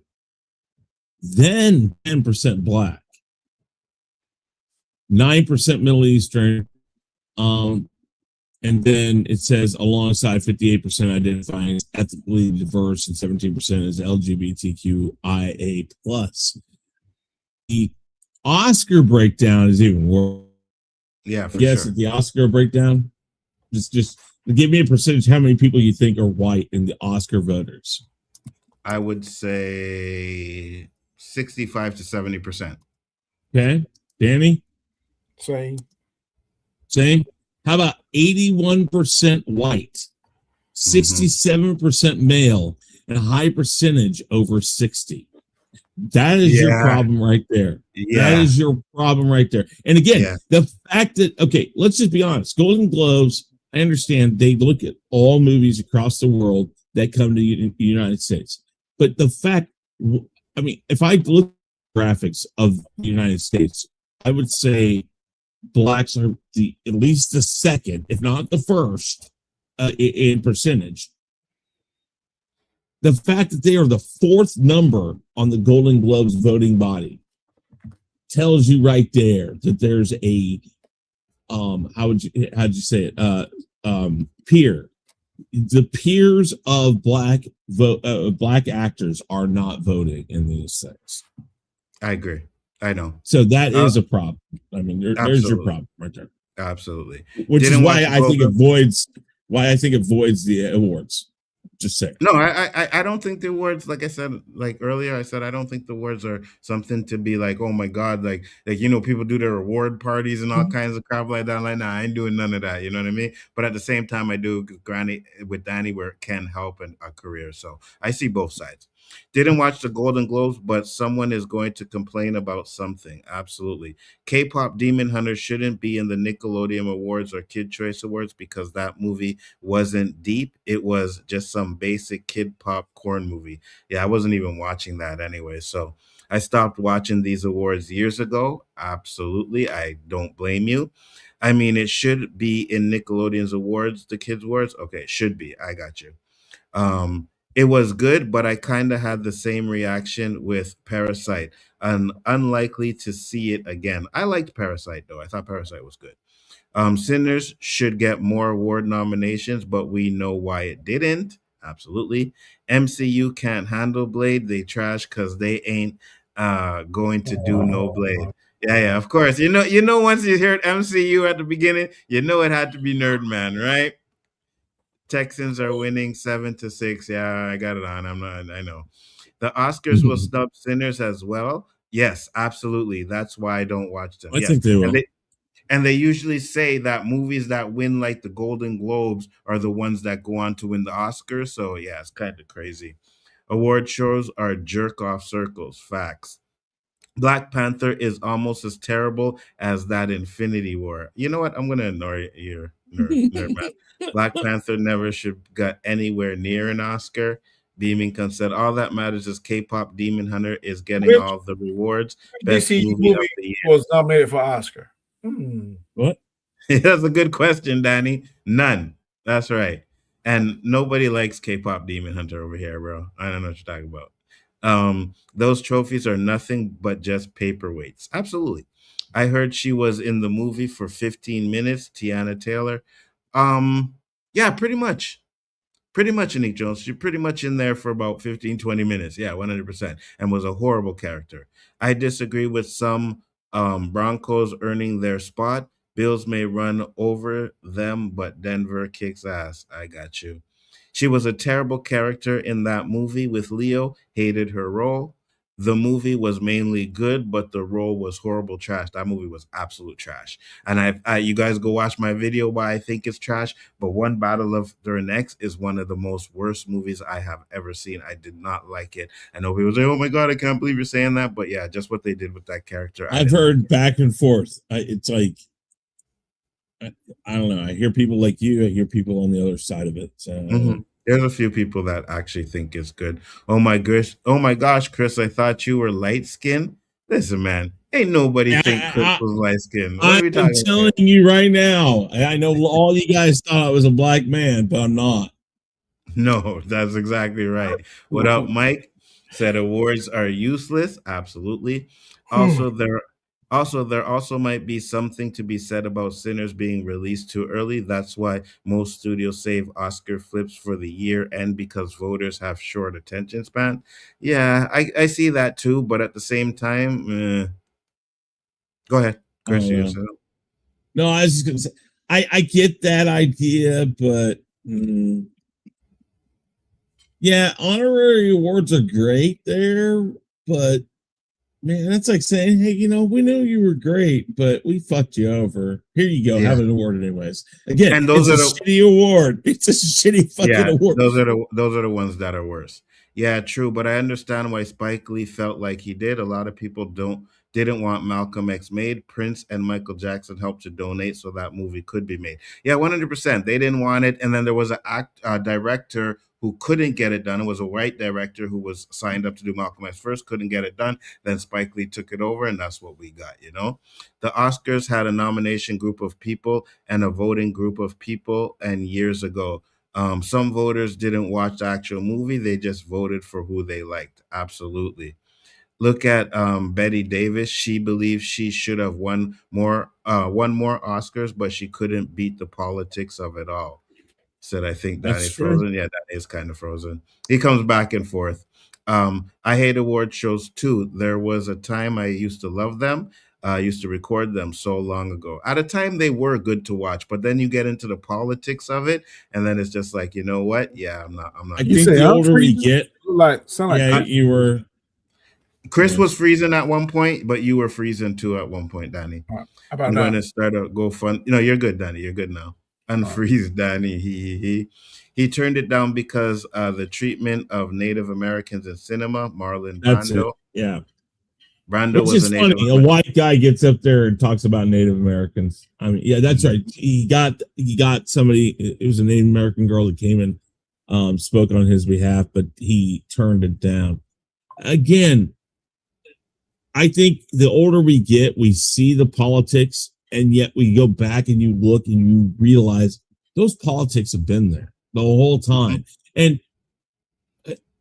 then 10% Black, 9% Middle Eastern, and then it says alongside 58% identifying as ethnically diverse and 17% as LGBTQIA+. The Oscar breakdown is even worse. Yeah, for sure. The Oscar breakdown, just give me a percentage how many people you think are white in the Oscar voters. I would say 65 to 70%. Okay. Danny? Same. How about 81% white, 67% male, and a high percentage over 60? That is your problem right there. That is your problem right there. And again, the fact that, okay, let's just be honest. Golden Globes, I understand they look at all movies across the world that come to the United States. But the fact, I mean, if I look at the graphics of the United States, I would say Blacks are at least the second, if not the first, in percentage. The fact that they are the fourth number on the Golden Globes voting body tells you right there that there's a how'd you say it? Peer. The peers of black actors are not voting in these things. I agree. I know. So that is a problem. I mean, there's your problem right there. Absolutely. Which is why I think it voids the awards. Just say. No, I don't think the awards, like I said, like earlier, I said I don't think the awards are something to be like, oh my God, like you know, people do their award parties and all kinds of crap like that. Like, nah, I ain't doing none of that. You know what I mean? But at the same time, I do granted with Danny where it can help in a career. So I see both sides. Didn't watch the Golden Globes, but someone is going to complain about something. Absolutely. K-pop Demon Hunter shouldn't be in the Nickelodeon Awards or Kid Choice Awards because that movie wasn't deep. It was just some basic kid popcorn movie. Yeah, I wasn't even watching that anyway. So I stopped watching these awards years ago. Absolutely. I don't blame you. I mean, it should be in Nickelodeon's awards, the kids' awards. Okay, it should be. I got you. It was good, but I kind of had the same reaction with Parasite. Unlikely to see it again. I liked Parasite, though. I thought Parasite was good. Sinners should get more award nominations, but we know why it didn't. Absolutely. MCU can't handle Blade. They trash because they ain't going to do no Blade. Yeah, of course. Once you heard MCU at the beginning, you know it had to be Nerdman, right? Texans are winning 7-6. Yeah, I got it on. I know. The Oscars will snub Sinners as well. Yes, absolutely. That's why I don't watch them. I Yes. think they will. And they usually say that movies that win like the Golden Globes are the ones that go on to win the Oscars. So yeah, it's kind of crazy. Award shows are jerk off circles. Facts. Black Panther is almost as terrible as that Infinity War. You know what? I'm gonna ignore your nerd man. Black Panther never should got anywhere near an Oscar. Beaming said all that matters is K-pop Demon Hunter is getting Which all the rewards. Best DC movie of the year. was nominated for Oscar? What? That's a good question, Danny. None. That's right. And nobody likes K-pop Demon Hunter over here, bro. I don't know what you're talking about. Those trophies are nothing but just paperweights. Absolutely. I heard she was in the movie for 15 minutes, Tiana Taylor. Yeah, pretty much. Pretty much, Nick Jones. She's pretty much in there for about 15, 20 minutes. Yeah, 100%. And was a horrible character. I disagree with some Broncos earning their spot. Bills may run over them, but Denver kicks ass. I got you. She was a terrible character in that movie with Leo. Hated her role. The movie was mainly good, but the role was horrible trash. That movie was absolute trash. And you guys go watch my video why I think it's trash. But One Battle of the Next is one of the most worst movies I have ever seen. I did not like it. I know people say, "Oh my god, I can't believe you're saying that." But yeah, just what they did with that character. I've heard back and forth. It's like I don't know. I hear people like you. I hear people on the other side of it. So. There's a few people that actually think it's good. Oh my gosh, Chris, I thought you were light skinned. Listen, man, ain't nobody think Chris was light skinned. I'm telling you right now. I know all you guys thought I was a black man, but I'm not. No, that's exactly right. What up, Mike? Said awards are useless. Absolutely. There also might be something to be said about Sinners being released too early. That's why most studios save Oscar flips for the year end because voters have short attention span. Yeah, I see that too, but at the same time, go ahead, Chris. No, I was just gonna say I get that idea, but yeah, honorary awards are great there, but man, that's like saying, hey, we knew you were great, but we fucked you over. Here you go, have an award anyways. Again, and those are a shitty award. It's just a shitty fucking award. Those are the ones that are worse. Yeah, true, but I understand why Spike Lee felt like he did. A lot of people didn't want Malcolm X made. Prince and Michael Jackson helped to donate so that movie could be made. Yeah, 100%. They didn't want it, and then there was a director who couldn't get it done. It was a white director who was signed up to do Malcolm X first, couldn't get it done. Then Spike Lee took it over, and that's what we got, The Oscars had a nomination group of people and a voting group of people, and years ago, some voters didn't watch the actual movie. They just voted for who they liked. Absolutely. Look at Betty Davis. She believes she should have won more Oscars, but she couldn't beat the politics of it all. Said, I think Danny's frozen. Yeah, Danny is kind of frozen. He comes back and forth. I hate award shows too. There was a time I used to love them. I used to record them so long ago. At a time, they were good to watch, but then you get into the politics of it, and then it's just like, you know what? Yeah, I'm not. I think the older we get, you were. Chris was freezing at one point, but you were freezing too at one point, Danny. I'm going to start a GoFundMe. No, you're good, Danny. You're good now. Unfreeze Danny. He turned it down because the treatment of Native Americans in cinema. Marlon Brando. Yeah, Brando was a Native American. A white guy gets up there and talks about Native Americans. I mean, yeah, that's right. He got somebody. It was a Native American girl that came and spoke on his behalf, but he turned it down. Again, I think the older we get, we see the politics. And yet we go back and you look and you realize those politics have been there the whole time. And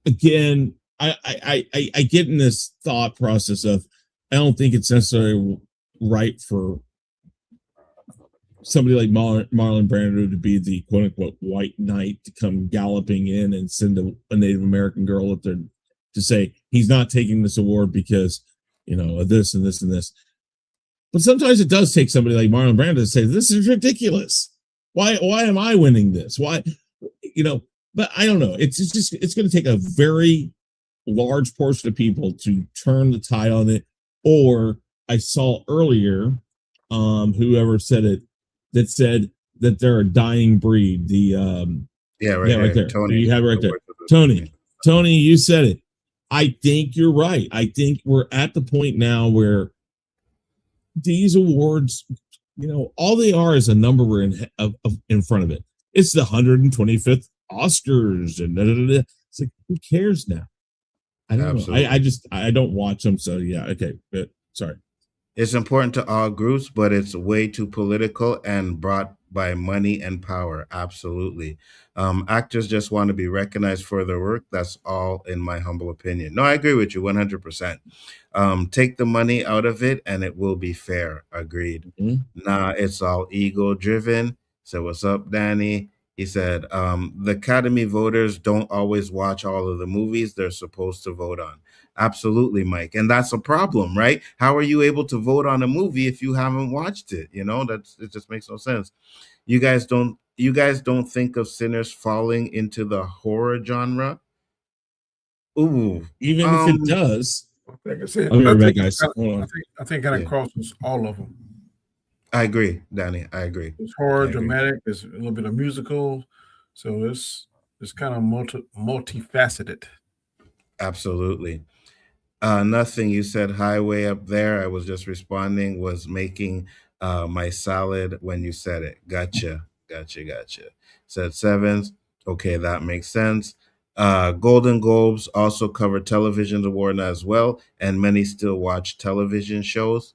again, I get in this thought process of I don't think it's necessarily right for somebody like Marlon Brando to be the quote unquote white knight to come galloping in and send a Native American girl up there to say he's not taking this award because, of this and this and this. But sometimes it does take somebody like Marlon Brando to say, this is ridiculous. Why am I winning this? Why, but I don't know. It's going to take a very large portion of people to turn the tide on it. Or I saw earlier, whoever said it, that said that they're a dying breed. Right there. Tony. You have it right there. Tony, you said it. I think you're right. I think we're at the point now where these awards, all they are is a number we're in front of it. It's the 125th Oscars, and it's like, who cares now? I don't know. I don't watch them, so yeah. Okay, but sorry. It's important to all groups, but it's way too political and brought by money and power. Absolutely. Actors just want to be recognized for their work. That's all, in my humble opinion. No, I agree with you 100%. Take the money out of it and it will be fair. Agreed. Mm-hmm. Nah, it's all ego driven. So what's up, Danny? He said, the Academy voters don't always watch all of the movies they're supposed to vote on. Absolutely, Mike. And that's a problem, right? How are you able to vote on a movie if you haven't watched it? It just makes no sense. You guys don't think of Sinners falling into the horror genre? Ooh. Even if it does. Like I said, I think kind of crosses all of them. I agree, Danny. I agree. It's horror, dramatic. There's a little bit of musical, so it's kind of multifaceted. Absolutely. Nothing. You said highway up there. I was just responding. Was making my salad when you said it. Gotcha. Said sevens. Okay, that makes sense. Golden Globes also cover television award as well, and many still watch television shows.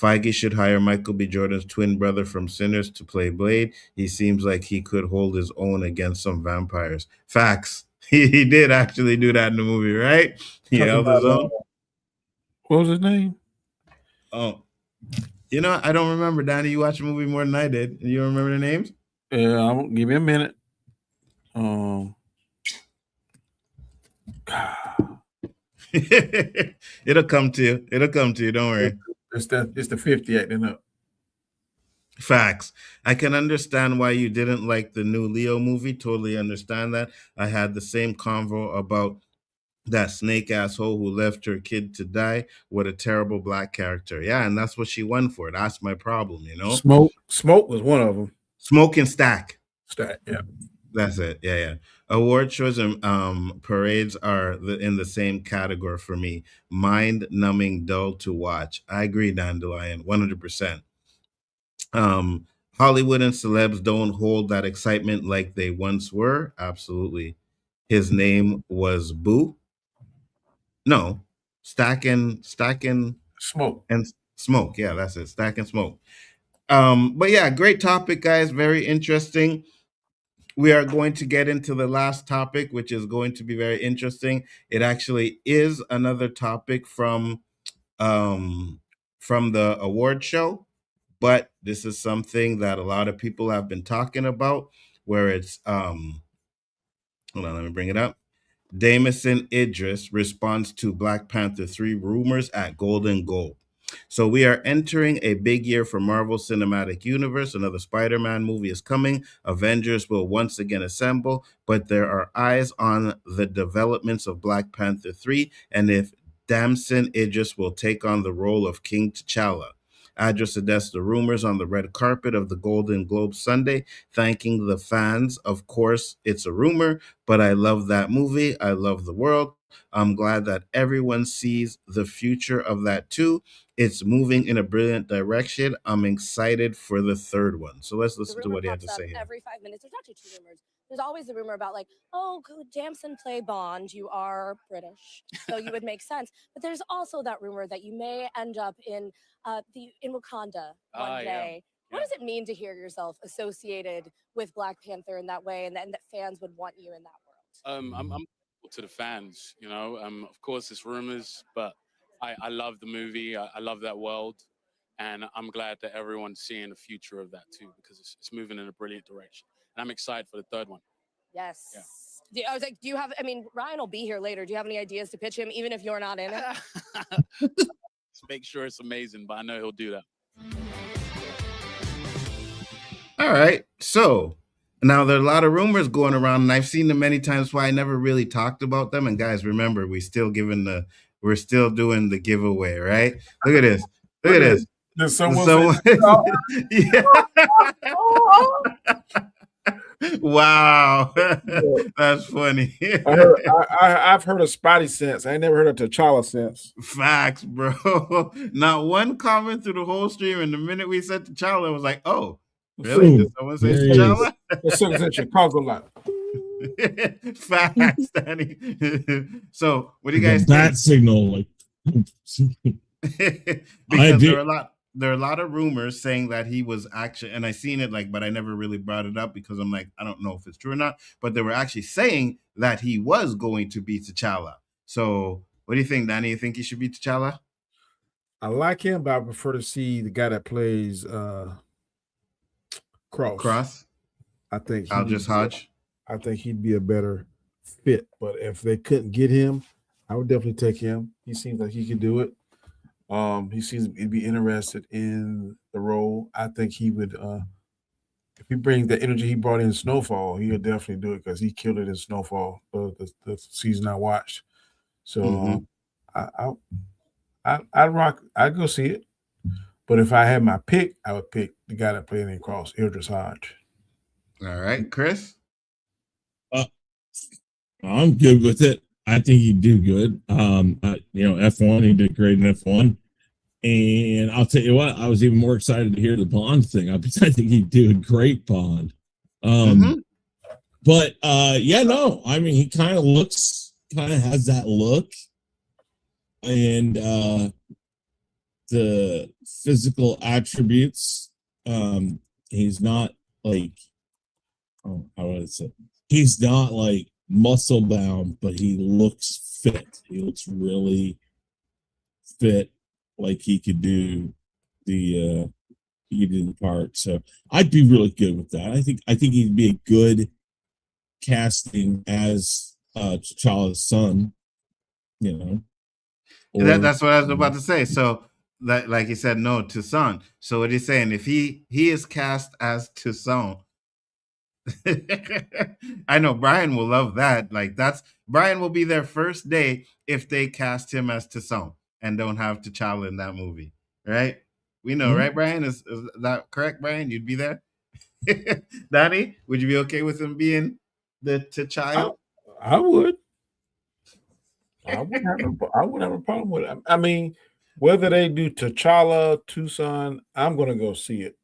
Feige should hire Michael B. Jordan's twin brother from Sinners to play Blade. He seems like he could hold his own against some vampires. Facts. He did actually do that in the movie, right? He held his own. What was his name? Oh, I don't remember. Danny, you watched the movie more than I did. You remember the names? Yeah, give me a minute. It'll come to you. Don't worry. It's the 58 and up. Facts. I can understand why you didn't like the new Leo movie. Totally understand that. I had the same convo about that snake asshole who left her kid to die. What a terrible black character. Yeah, and that's what she won for. That's my problem, Smoke was one of them. Smoke and Stack. Yeah. That's it. Yeah. Award shows and parades are in the same category for me. Mind-numbing, dull to watch. I agree, Dandelion, 100%. Hollywood and celebs don't hold that excitement like they once were. Absolutely. His name was Boo. No, Stack and Smoke. And Smoke. Yeah, that's it. Stack and Smoke. But yeah, great topic, guys. Very interesting. We are going to get into the last topic, which is going to be very interesting. It actually is another topic from the award show, but this is something that a lot of people have been talking about, where it's hold on, let me bring it up. Damison Idris responds to Black Panther 3 rumors at Golden Globe. So we are entering a big year for Marvel Cinematic Universe. Another Spider-Man movie is coming. Avengers will once again assemble, but there are eyes on the developments of Black Panther 3 and if Damson Idris will take on the role of King T'Challa. Idris addressed the rumors on the red carpet of the Golden Globe Sunday, thanking the fans. Of course, it's a rumor, but I love that movie. I love the world. I'm glad that everyone sees the future of that too. It's moving in a brilliant direction. I'm excited for the third one. So let's listen to what he had to say here. Every 5 minutes, there's actually 2 rumors. There's always the rumor about could Damson play Bond? You are British, so you would make sense. But there's also that rumor that you may end up in Wakanda one day. Yeah. What does it mean to hear yourself associated with Black Panther in that way, and that fans would want you in that world? I'm to the fans, of course it's rumors, but I love the movie. I love that world. And I'm glad that everyone's seeing the future of that too, because it's moving in a brilliant direction. And I'm excited for the third one. Yes. Yeah. I was like, do you have, I mean, Ryan will be here later. Do you have any ideas to pitch him, even if you're not in it? Let's make sure it's amazing, but I know he'll do that. All right. So now there are a lot of rumors going around, and I've seen them many times why I never really talked about them. And guys, remember, we're still doing the giveaway, right? Look at this. Look at this. Did someone say, yeah. Wow. That's funny. I've heard of Spidey sense. I ain't never heard of T'Challa sense. Facts, bro. Not one comment through the whole stream, and the minute we said T'Challa, I was like, oh, really? Did someone say T'Challa? It's something in Chicago lot. Facts, Danny. So what do you guys think? That signal, like because there are a lot of rumors saying that he was actually, and I seen it but I never really brought it up because I'm like, I don't know if it's true or not, but they were actually saying that he was going to be T'Challa. So what do you think, Danny? You think he should be T'Challa? I like him, but I prefer to see the guy that plays Cross. I think Hodges. I think he'd be a better fit, but if they couldn't get him, I would definitely take him. He seems like he could do it. He seems to be interested in the role. I think he would, if he brings the energy he brought in Snowfall, he'll definitely do it because he killed it in Snowfall, the season I watched. So I'd go see it. But if I had my pick, I would pick the guy that played in Cross, Idris Hodge. All right, Chris? I'm good with it. I think he'd do good. F1, he did great in F1. And I'll tell you what, I was even more excited to hear the Bond thing. I think he'd do a great Bond. But I mean, he kind of has that look. And the physical attributes, he's not like, how would I say? He's not like muscle bound, but he looks fit. He looks really fit, like he could do the part. So I'd be really good with that. I think he'd be a good casting as T'Challa's son. That's what I was about to say. So that, like you said, no, Toussaint. So what he's saying, if he is cast as Toussaint, I know Brian will love that. Brian will be their first day if they cast him as Toussaint and don't have T'Challa in that movie, right? We know, right, Brian? Is that correct, Brian? You'd be there? Danny, would you be okay with him being the T'Challa? I would. I wouldn't have a problem with it. I mean, whether they do T'Challa, Toussaint, I'm going to go see it.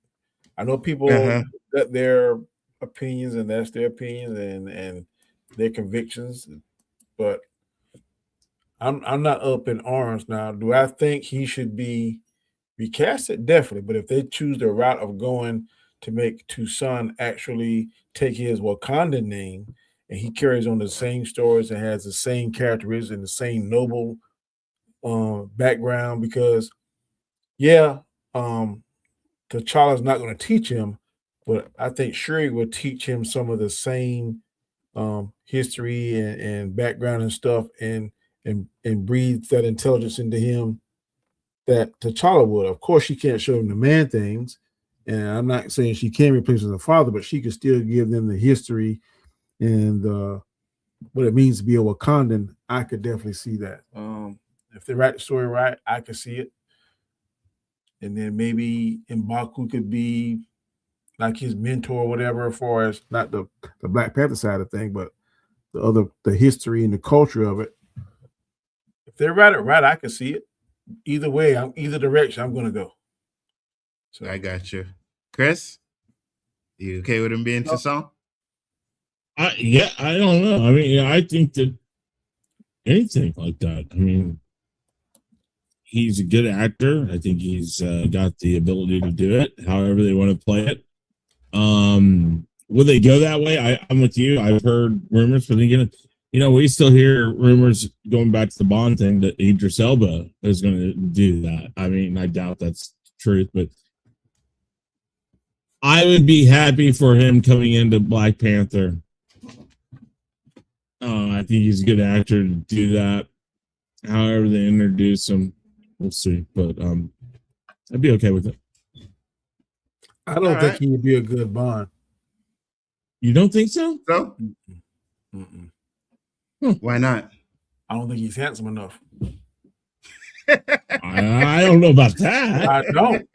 I know people got their opinions, and that's their opinions and their convictions, but I'm not up in arms now. Do I think he should be recasted? Definitely. But if they choose the route of going to make Toussaint actually take his Wakandan name, and he carries on the same stories and has the same characteristics and the same noble background, because T'Challa's not going to teach him, but I think Shuri will teach him some of the same history and background and stuff, and breathe that intelligence into him that T'Challa would. Of course, she can't show him the man things, and I'm not saying she can replace his father, but she could still give them the history and what it means to be a Wakandan. I could definitely see that. If they write the story right, I could see it. And then maybe M'Baku could be like his mentor or whatever, as far as not the Black Panther side of thing, but the history and the culture of it. If they write it right, I can see it. Either way, either direction, I'm going to go. So I got you. Chris, you okay with him being Toussaint? I don't know. I mean, I think that anything like that. I mean, he's a good actor. I think he's got the ability to do it however they want to play it. Will they go that way? I'm with you. I've heard rumors, but again, we still hear rumors going back to the Bond thing that Idris Elba is going to do that. I mean, I doubt that's truth, but I would be happy for him coming into Black Panther. I think he's a good actor to do that. However they introduce him, we'll see. But I'd be okay with it. I don't think he would be a good Bond. You don't think so? So? Why not? I don't think he's handsome enough. I don't know about that. I don't.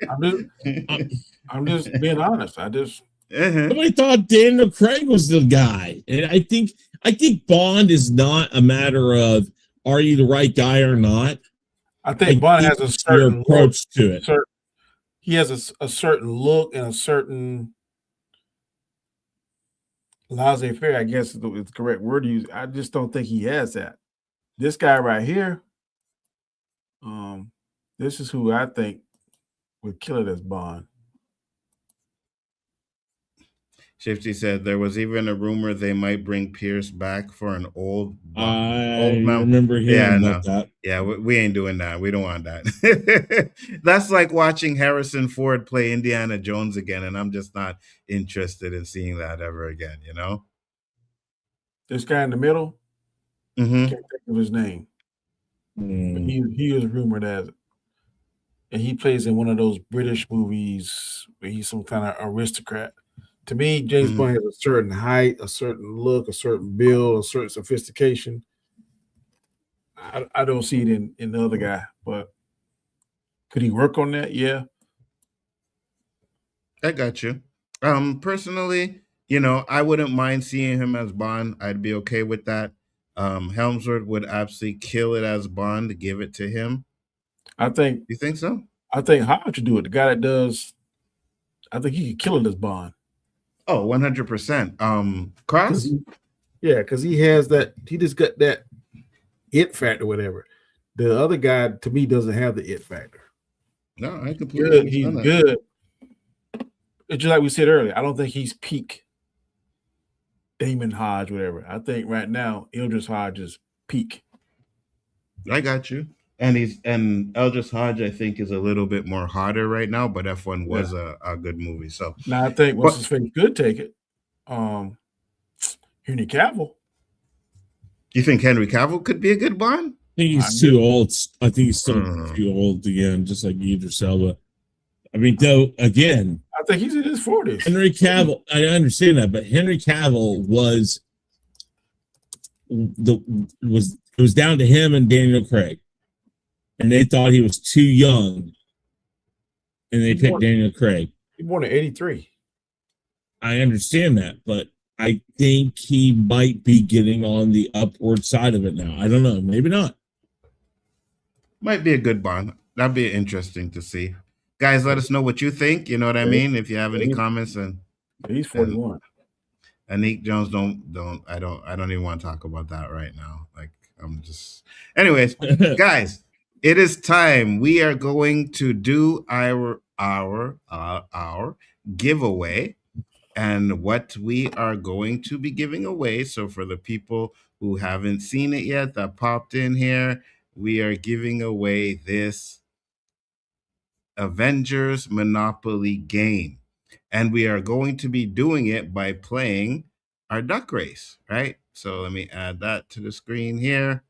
I'm just being honest. Somebody thought Daniel Craig was the guy, and I think Bond is not a matter of are you the right guy or not. I think Bond has a certain approach to it. He has a certain look and a certain laissez-faire, I guess is the correct word to use. I just don't think he has that. This guy right here, this is who I think would kill it as Bond. Shifty said there was even a rumor they might bring Pierce back for an old remember hearing about that. Yeah, we ain't doing that. We don't want that. That's like watching Harrison Ford play Indiana Jones again, and I'm just not interested in seeing that ever again, you know? This guy in the middle, Mm-hmm. can't think of his name. But he is rumored as it. And he plays in one of those British movies where he's some kind of aristocrat. To me, James Bond has a certain height, a certain look, a certain build, a certain sophistication. I don't see it in the other guy, but could he work on that? Yeah. I got you. Personally, you know, I wouldn't mind seeing him as Bond. I'd be okay with that. Helmsworth would absolutely kill it as Bond to give it to him. You think so? I think Hodge should do it. The guy that does, I think he could kill it as Bond. Oh, 100%. Khoas? Yeah, because he has that. He just got that it factor, whatever. The other guy, to me, doesn't have the it factor. No, I completely understand He's that. good. It's just like we said earlier. I don't think he's peak Damon Hodge, whatever. I think right now, Eldridge Hodge is peak. I got you. And Eldridge Hodge, I think, is a little bit more harder right now, but F1 was a good movie. So now I think what's his face could take it. Henry Cavill. You think Henry Cavill could be a good Bond? I think he's too old. I think he's still too old again, just like Idris Elba. I mean, though, again, I think he's in his 40s. Henry Cavill, I understand that, but Henry Cavill it was down to him and Daniel Craig. And they thought he was too young. And they picked Daniel Craig. He born in 83. I understand that, but I think he might be getting on the upward side of it now. I don't know. Maybe not. Might be a good Bond. That'd be interesting to see. Guys, let us know what you think. You know what I mean? If you have any comments, and he's 41. And Nick Jones, I don't even want to talk about that right now. Like, I'm just anyways, guys, it is time. We are going to do our giveaway. And what we are going to be giving away, so for the people who haven't seen it yet that popped in here, we are giving away this Avengers Monopoly game. And we are going to be doing it by playing our duck race, right? So let me add that to the screen here.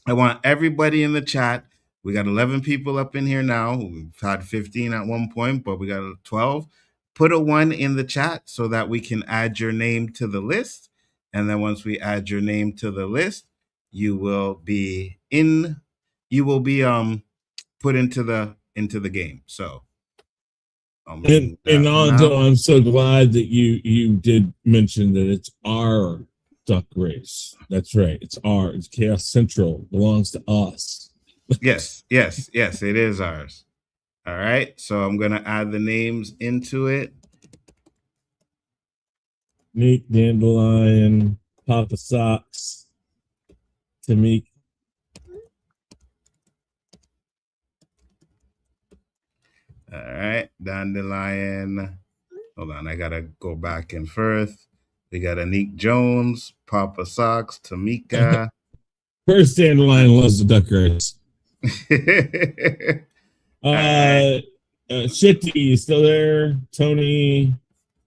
I want everybody in the chat. We got 11 people up in here now. We've had 15 at one point, but we got 12. Put a 1 in the chat so that we can add your name to the list. And then once we add your name to the list, you will be put into the game. So and Nzo, I'm so glad that you did mention that it's our duck race. That's right. It's Chaos Central. It belongs to us. Yes, it is ours. All right, so I'm going to add the names into it. Nick, Dandelion, Papa Socks, Tamika. All right, Dandelion. Hold on, I got to go back and forth. We got Anik Jones, Papa Socks, Tamika. First Dandelion loves the duck race. Shitty, you still there? Tony,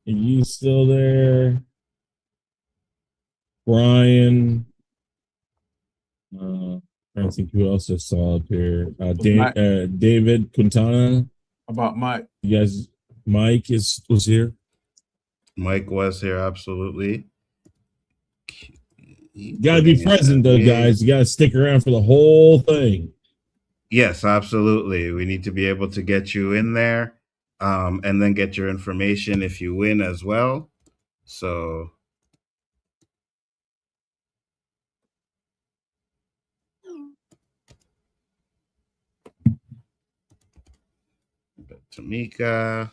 are you still there? Brian. I don't think who else I saw up here. David Quintana. About Mike. You guys, Mike was here. Mike was here, absolutely. You gotta be present though, guys. You gotta stick around for the whole thing. Yes, absolutely. We need to be able to get you in there, and then get your information if you win as well. So Tamika.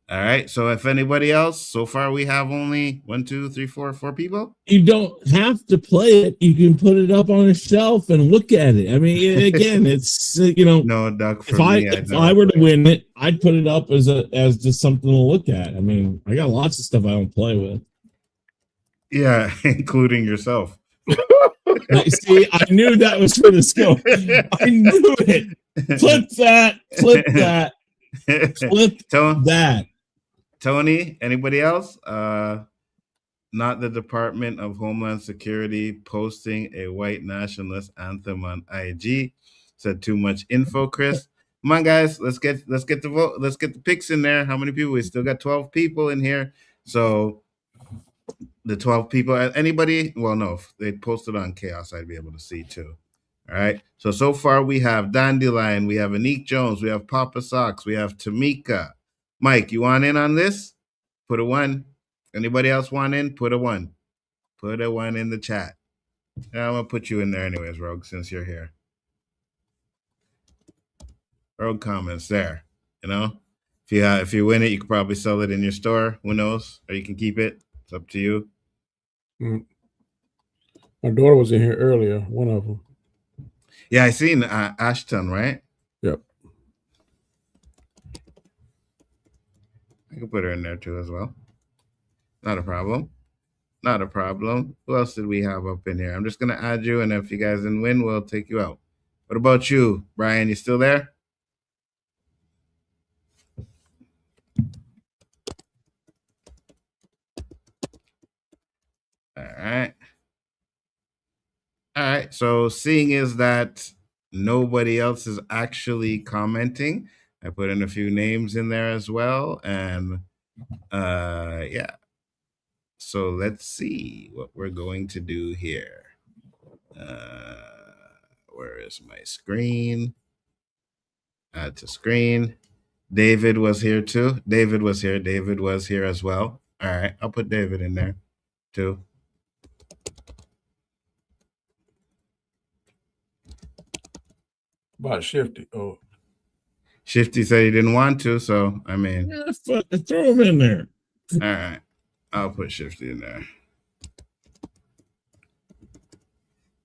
All right. So if anybody else, so far we have only 1, 2, 3, 4 people. You don't have to play it. You can put it up on a shelf and look at it. I mean, again, it's no duck for me. If I were to win it, I'd put it up as just something to look at. I mean, I got lots of stuff I don't play with. Yeah, including yourself. See, I knew that was for the skill. I knew it. Flip that. Flip that. Flip that. Tony, anybody else? Not the Department of Homeland Security posting a white nationalist anthem on IG. Said too much info, Chris. Come on, guys. Let's get the vote. Let's get the picks in there. How many people? We still got 12 people in here. So the 12 people, anybody? Well, no, if they posted on Chaos, I'd be able to see too. All right. So far we have Dandelion, we have Anique Jones, we have Papa Socks, we have Tamika. Mike, you want in on this? Put a 1. Anybody else want in? Put a 1. Put a 1 in the chat. I'm gonna put you in there anyways, Rogue, since you're here. Rogue comments there. If you win it, you could probably sell it in your store. Who knows? Or you can keep it. It's up to you. My daughter was in here earlier. One of them. Yeah, I seen Ashton, right? Yep. I can put her in there too as well. Not a problem. Not a problem. Who else did we have up in here? I'm just going to add you, and if you guys didn't win, we'll take you out. What about you, Brian? You still there? All right. All right. So seeing is that nobody else is actually commenting, I put in a few names in there as well. And yeah. So let's see what we're going to do here. Where is my screen? Add to screen. David was here too. David was here. David was here as well. All right. I'll put David in there too. About Shifty. Oh. Shifty said he didn't want to, so I mean, throw him in there. All right, I'll put Shifty in there.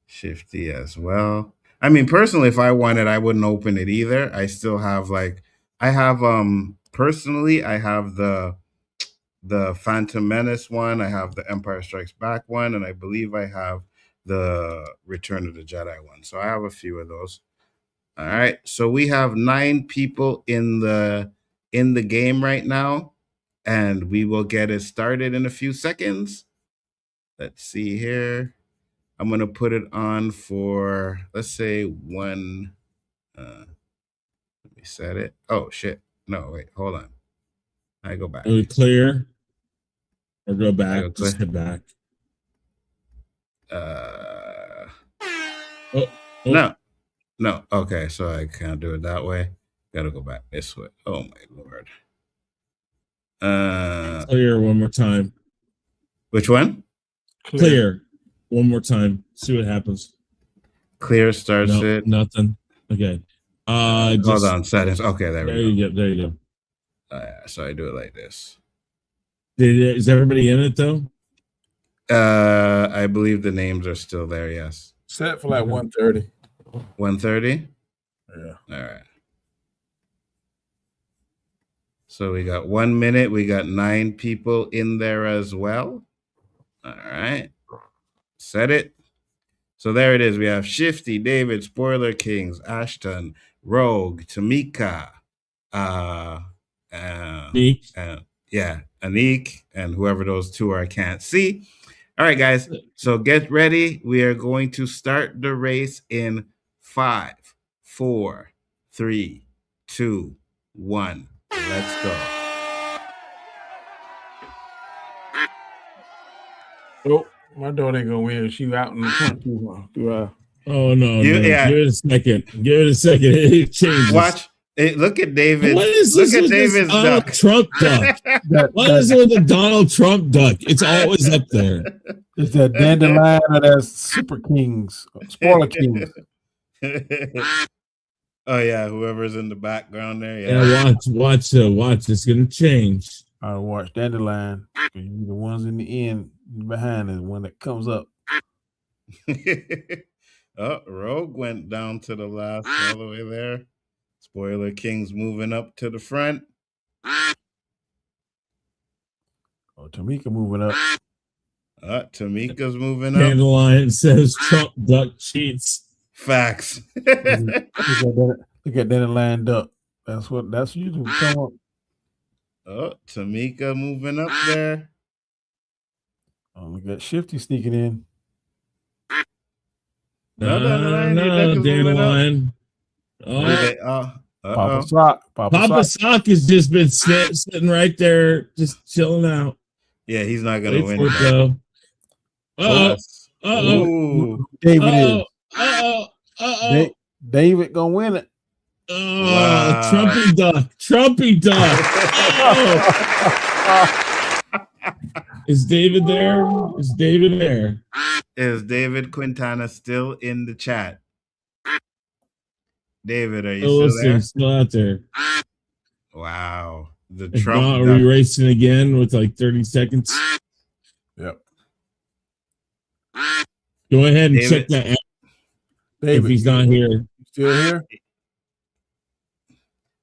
Shifty as well. I mean, personally, if I won it, I wouldn't open it either. I still have personally, I have the Phantom Menace one, I have the Empire Strikes Back one, and I believe I have the Return of the Jedi one. So I have a few of those. All right, so we have 9 people in the game right now, and we will get it started in a few seconds. Let's see here. I'm gonna put it on for, let's say 1. Let me set it. Oh shit! No, wait, hold on. I go back. Are we clear? Or go back? Just head back. No. Okay, so I can't do it that way. Gotta go back this way. Oh my lord. Clear one more time. Which one? Clear one more time. See what happens. Clear starts it. Nothing. Okay. Hold on. Settings. Okay, there we go. There you go. So I do it like this. Is everybody in it though? I believe the names are still there. Yes. Set for like 1:30. 1:30? Yeah. All right. So we got 1 minute. We got 9 people in there as well. All right. Set it. So there it is. We have Shifty, David, Spoiler Kings, Ashton, Rogue, Tamika, uh, uh, Meek. yeah, Anik, and whoever those two are, I can't see. All right, guys. So get ready. We are going to start the race in 5, 4, 3, 2, 1. Let's go. Oh, my daughter ain't gonna win. She out in the front too. Oh no, Yeah. Give it a second. Give it a second. It changes. Watch. Look at David. What is Look this at with David's this Donald duck. Trump duck? What is it with the Donald Trump duck? It's always up there. It's that dandelion or that Super Kings, Spoiler Kings. Oh yeah, whoever's in the background there. Yeah, watch. It's gonna change. I watch Dandelion. The ones in the end behind is the one that comes up. Oh, Rogue went down to the last all the way there. Spoiler King's moving up to the front. Oh, Tamika moving up. Tamika's moving up. Dandelion says Trump duck cheats. Facts. Look at Dandelion duck. That's usually come up. Oh, Tamika moving up there. Oh, look at Shifty sneaking in. No, Dandelion. Papa Sock has just been sitting right there, just chilling out. Yeah, he's not gonna win. David is. David gonna win it. Oh, wow. Trumpy duck. Is David there? Is David Quintana still in the chat? David, are you still there? Still out there. Wow. The if Trump. Not, are we racing again with like 30 seconds? Yep. Go ahead and check that out. David, if he's not here. Still here?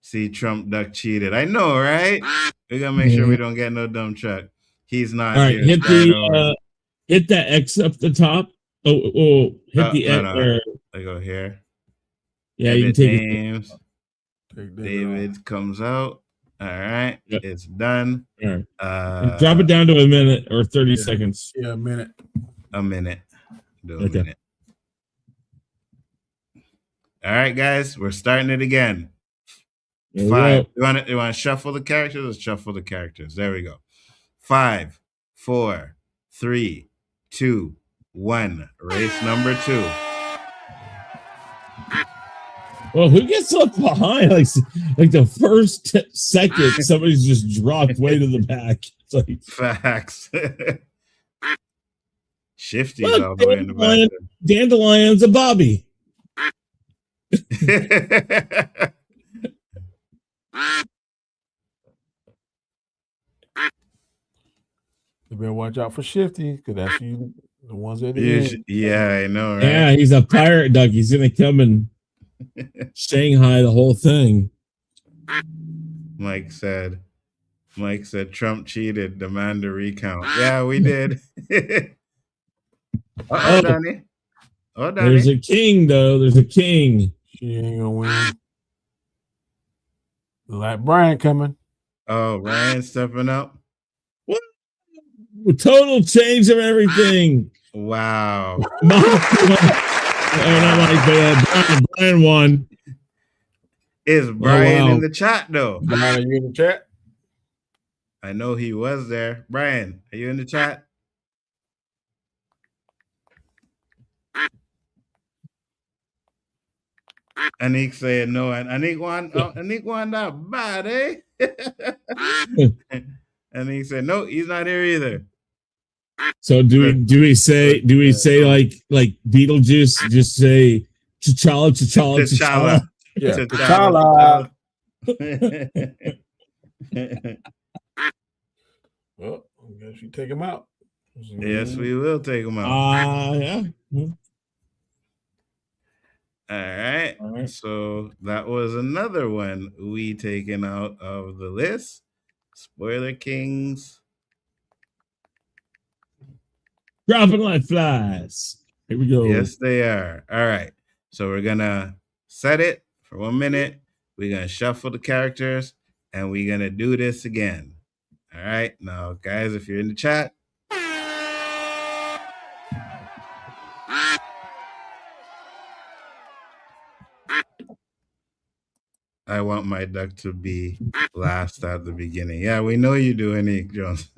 See, Trump duck cheated. I know, right? We gotta make sure we don't get no dumb truck. He's not. All right, here. Hit that X up the top. Hit the X. No. I go here. Yeah, Edit you can take names. David comes out. All right, it's done. All right. Drop it down to a minute or 30 seconds. Yeah, a minute. A minute. Do a minute. All right, guys, we're starting it again. 5. You want to shuffle the characters? Let's shuffle the characters. There we go. 5, 4, 3, 2, 1. Race number 2. Well, who gets left behind? Like the first second, somebody's just dropped way to the back. It's like facts. Shifty's all the way in the back. Dandelion's a Bobby. You better watch out for Shifty because that's you the ones that end. Yeah, I know, right? Yeah, he's a pirate duck. He's gonna come and Shanghai the whole thing. Mike said Trump cheated. Demand a recount. Yeah, we did. Danny. There's a king, though. There's a king. She ain't gonna win. Like Brian coming. Oh, Brian stepping up. What? Total change of everything. Wow. Brian won. Is Brian in the chat though? Brian, are you in the chat? I know he was there. Brian, are you in the chat? Anik saying no, and Anik won that bad, eh? And he said no, he's not here either. So do we say like Beetlejuice? Just say T'Challa. Yeah, T'Challa. Well, I guess you take him out. Yes, we will take him out. Yeah. All right. So that was another one we taken out of the list. Spoiler Kings. Dropping like flies. Here we go. Yes, they are. All right. So we're gonna set it for 1 minute. We're going to shuffle the characters, and we're going to do this again. All right. Now, guys, if you're in the chat, I want my duck to be last at the beginning. Yeah, we know you do, Nick Jones.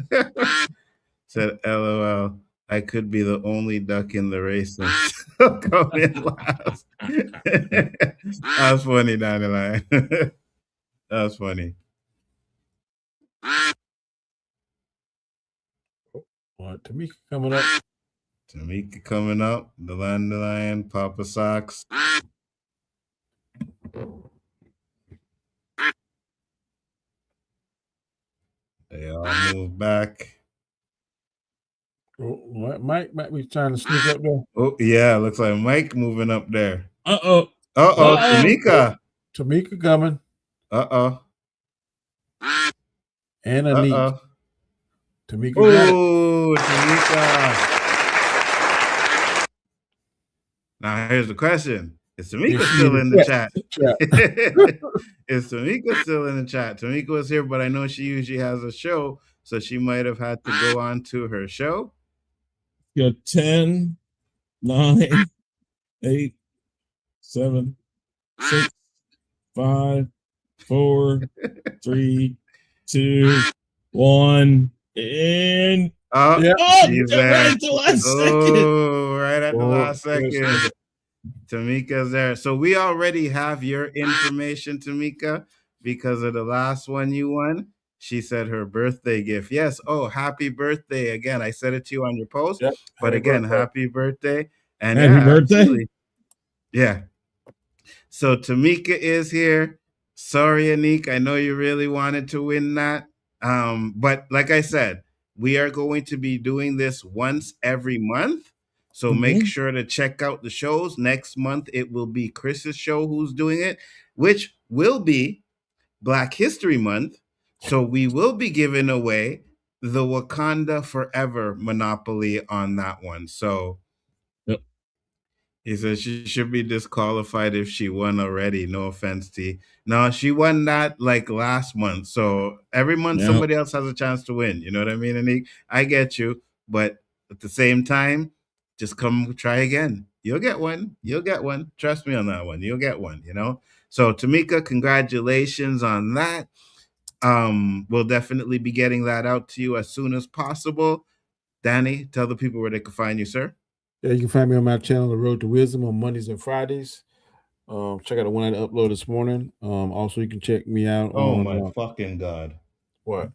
Said, LOL, I could be the only duck in the race and still come in last. That was funny, Dandelion. That was funny. All right, Tamika coming up. Tamika coming up. The Dandelion, Papa Socks. They all move back. Oh, Mike might be trying to sneak up there. Oh, yeah, looks like Mike moving up there. Uh-oh. Tamika. Tamika coming. Uh-oh. And Anik. Tamika. Oh, Tamika. Now, here's the question. Is Tamika still in the chat? Is Tamika still in the chat? Tamika was here, but I know she usually has a show, so she might have had to go on to her show. You got 10, 9, 8, 7, 6, 5, 4, 3, 2, 1, and she's there. Right at the last second. Right at the last second. Tamika's there. So we already have your information, Tamika, because of the last one you won. She said her birthday gift. Yes. Oh, happy birthday. Again, I said it to you on your post. Yep. But again, happy birthday. And happy birthday. Absolutely. Yeah. So Tamika is here. Sorry, Anik. I know you really wanted to win that. But like I said, we are going to be doing this once every month. So make sure to check out the shows. Next month, it will be Chris's show who's doing it, which will be Black History Month. So we will be giving away the Wakanda Forever Monopoly on that one. So he says she should be disqualified if she won already. No offense, T. No, she won that like last month. So every month somebody else has a chance to win. You know what I mean, Anik? I get you. But at the same time, just come try again. You'll get one. You'll get one. Trust me on that one. You'll get one, you know? So Tamika, congratulations on that. We'll definitely be getting that out to you as soon as possible. Danny, tell the people where they can find you, sir. Yeah, you can find me on my channel, The Road to Wisdom, on Mondays and Fridays. Check out the one I uploaded this morning. Also, you can check me out on... Oh, my fucking God. What?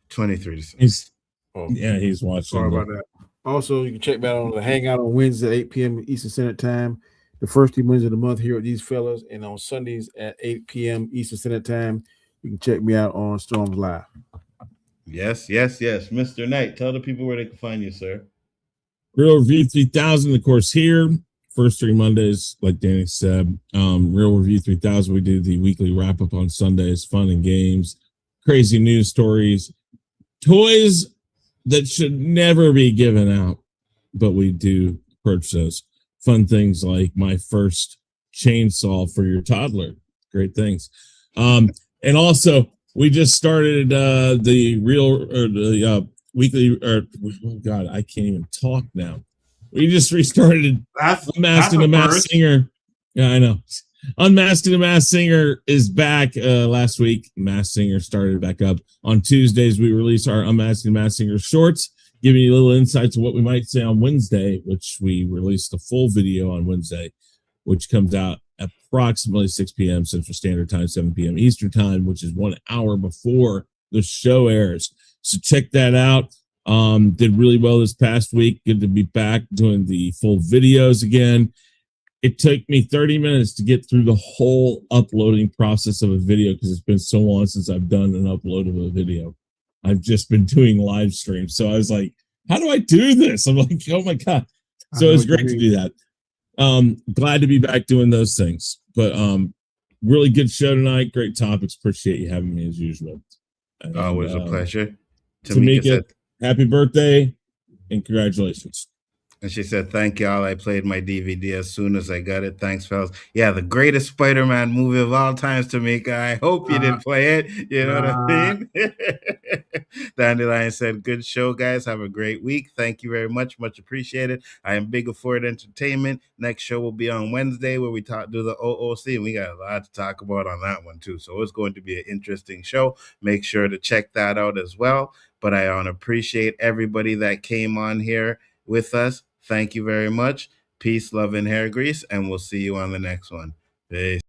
23. He's watching. Sorry about that. Also, you can check me out on the Hangout on Wednesday at 8 p.m. Eastern Standard Time. The first 3 Wednesdays of the month here with these fellas. And on Sundays at 8 p.m. Eastern Standard Time, you can check me out on Storms Live. Yes. Mr. Knight, tell the people where they can find you, sir. Real Review 3000, of course, here. First 3 Mondays, like Danny said. Real Review 3000, we do the weekly wrap-up on Sundays, fun and games, crazy news stories, toys that should never be given out, but we do purchase those. Fun things like my first chainsaw for your toddler. Great things. And also, we just started the weekly, oh God, I can't even talk now. We just restarted Unmasking the Masked Singer. Yeah, I know. Unmasking the Masked Singer is back last week. Masked Singer started back up. On Tuesdays, we release our Unmasking the Masked Singer shorts, giving you little insights of what we might say on Wednesday, which we released the full video on Wednesday, which comes out approximately 6 p.m. Central Standard Time, 7 p.m. Eastern Time, which is 1 hour before the show airs. So check that out. Did really well this past week. Good to be back doing the full videos again. It took me 30 minutes to get through the whole uploading process of a video because it's been so long since I've done an upload of a video. I've just been doing live streams. So I was like, how do I do this? I'm like, oh my God. So it was great to do that. Glad to be back doing those things. But really good show tonight. Great topics. Appreciate you having me as usual. And, always a pleasure. Tamika, happy birthday and congratulations. And she said, thank y'all. I played my DVD as soon as I got it. Thanks, fellas. Yeah, the greatest Spider-Man movie of all times, Tamika. I hope you didn't play it. You know what I mean? Dandelion said, good show, guys. Have a great week. Thank you very much. Much appreciated. I am Big Afford Entertainment. Next show will be on Wednesday where we do the OOC. And we got a lot to talk about on that one, too. So it's going to be an interesting show. Make sure to check that out as well. But I want to appreciate everybody that came on here with us. Thank you very much. Peace, love, and hair grease, and we'll see you on the next one. Peace.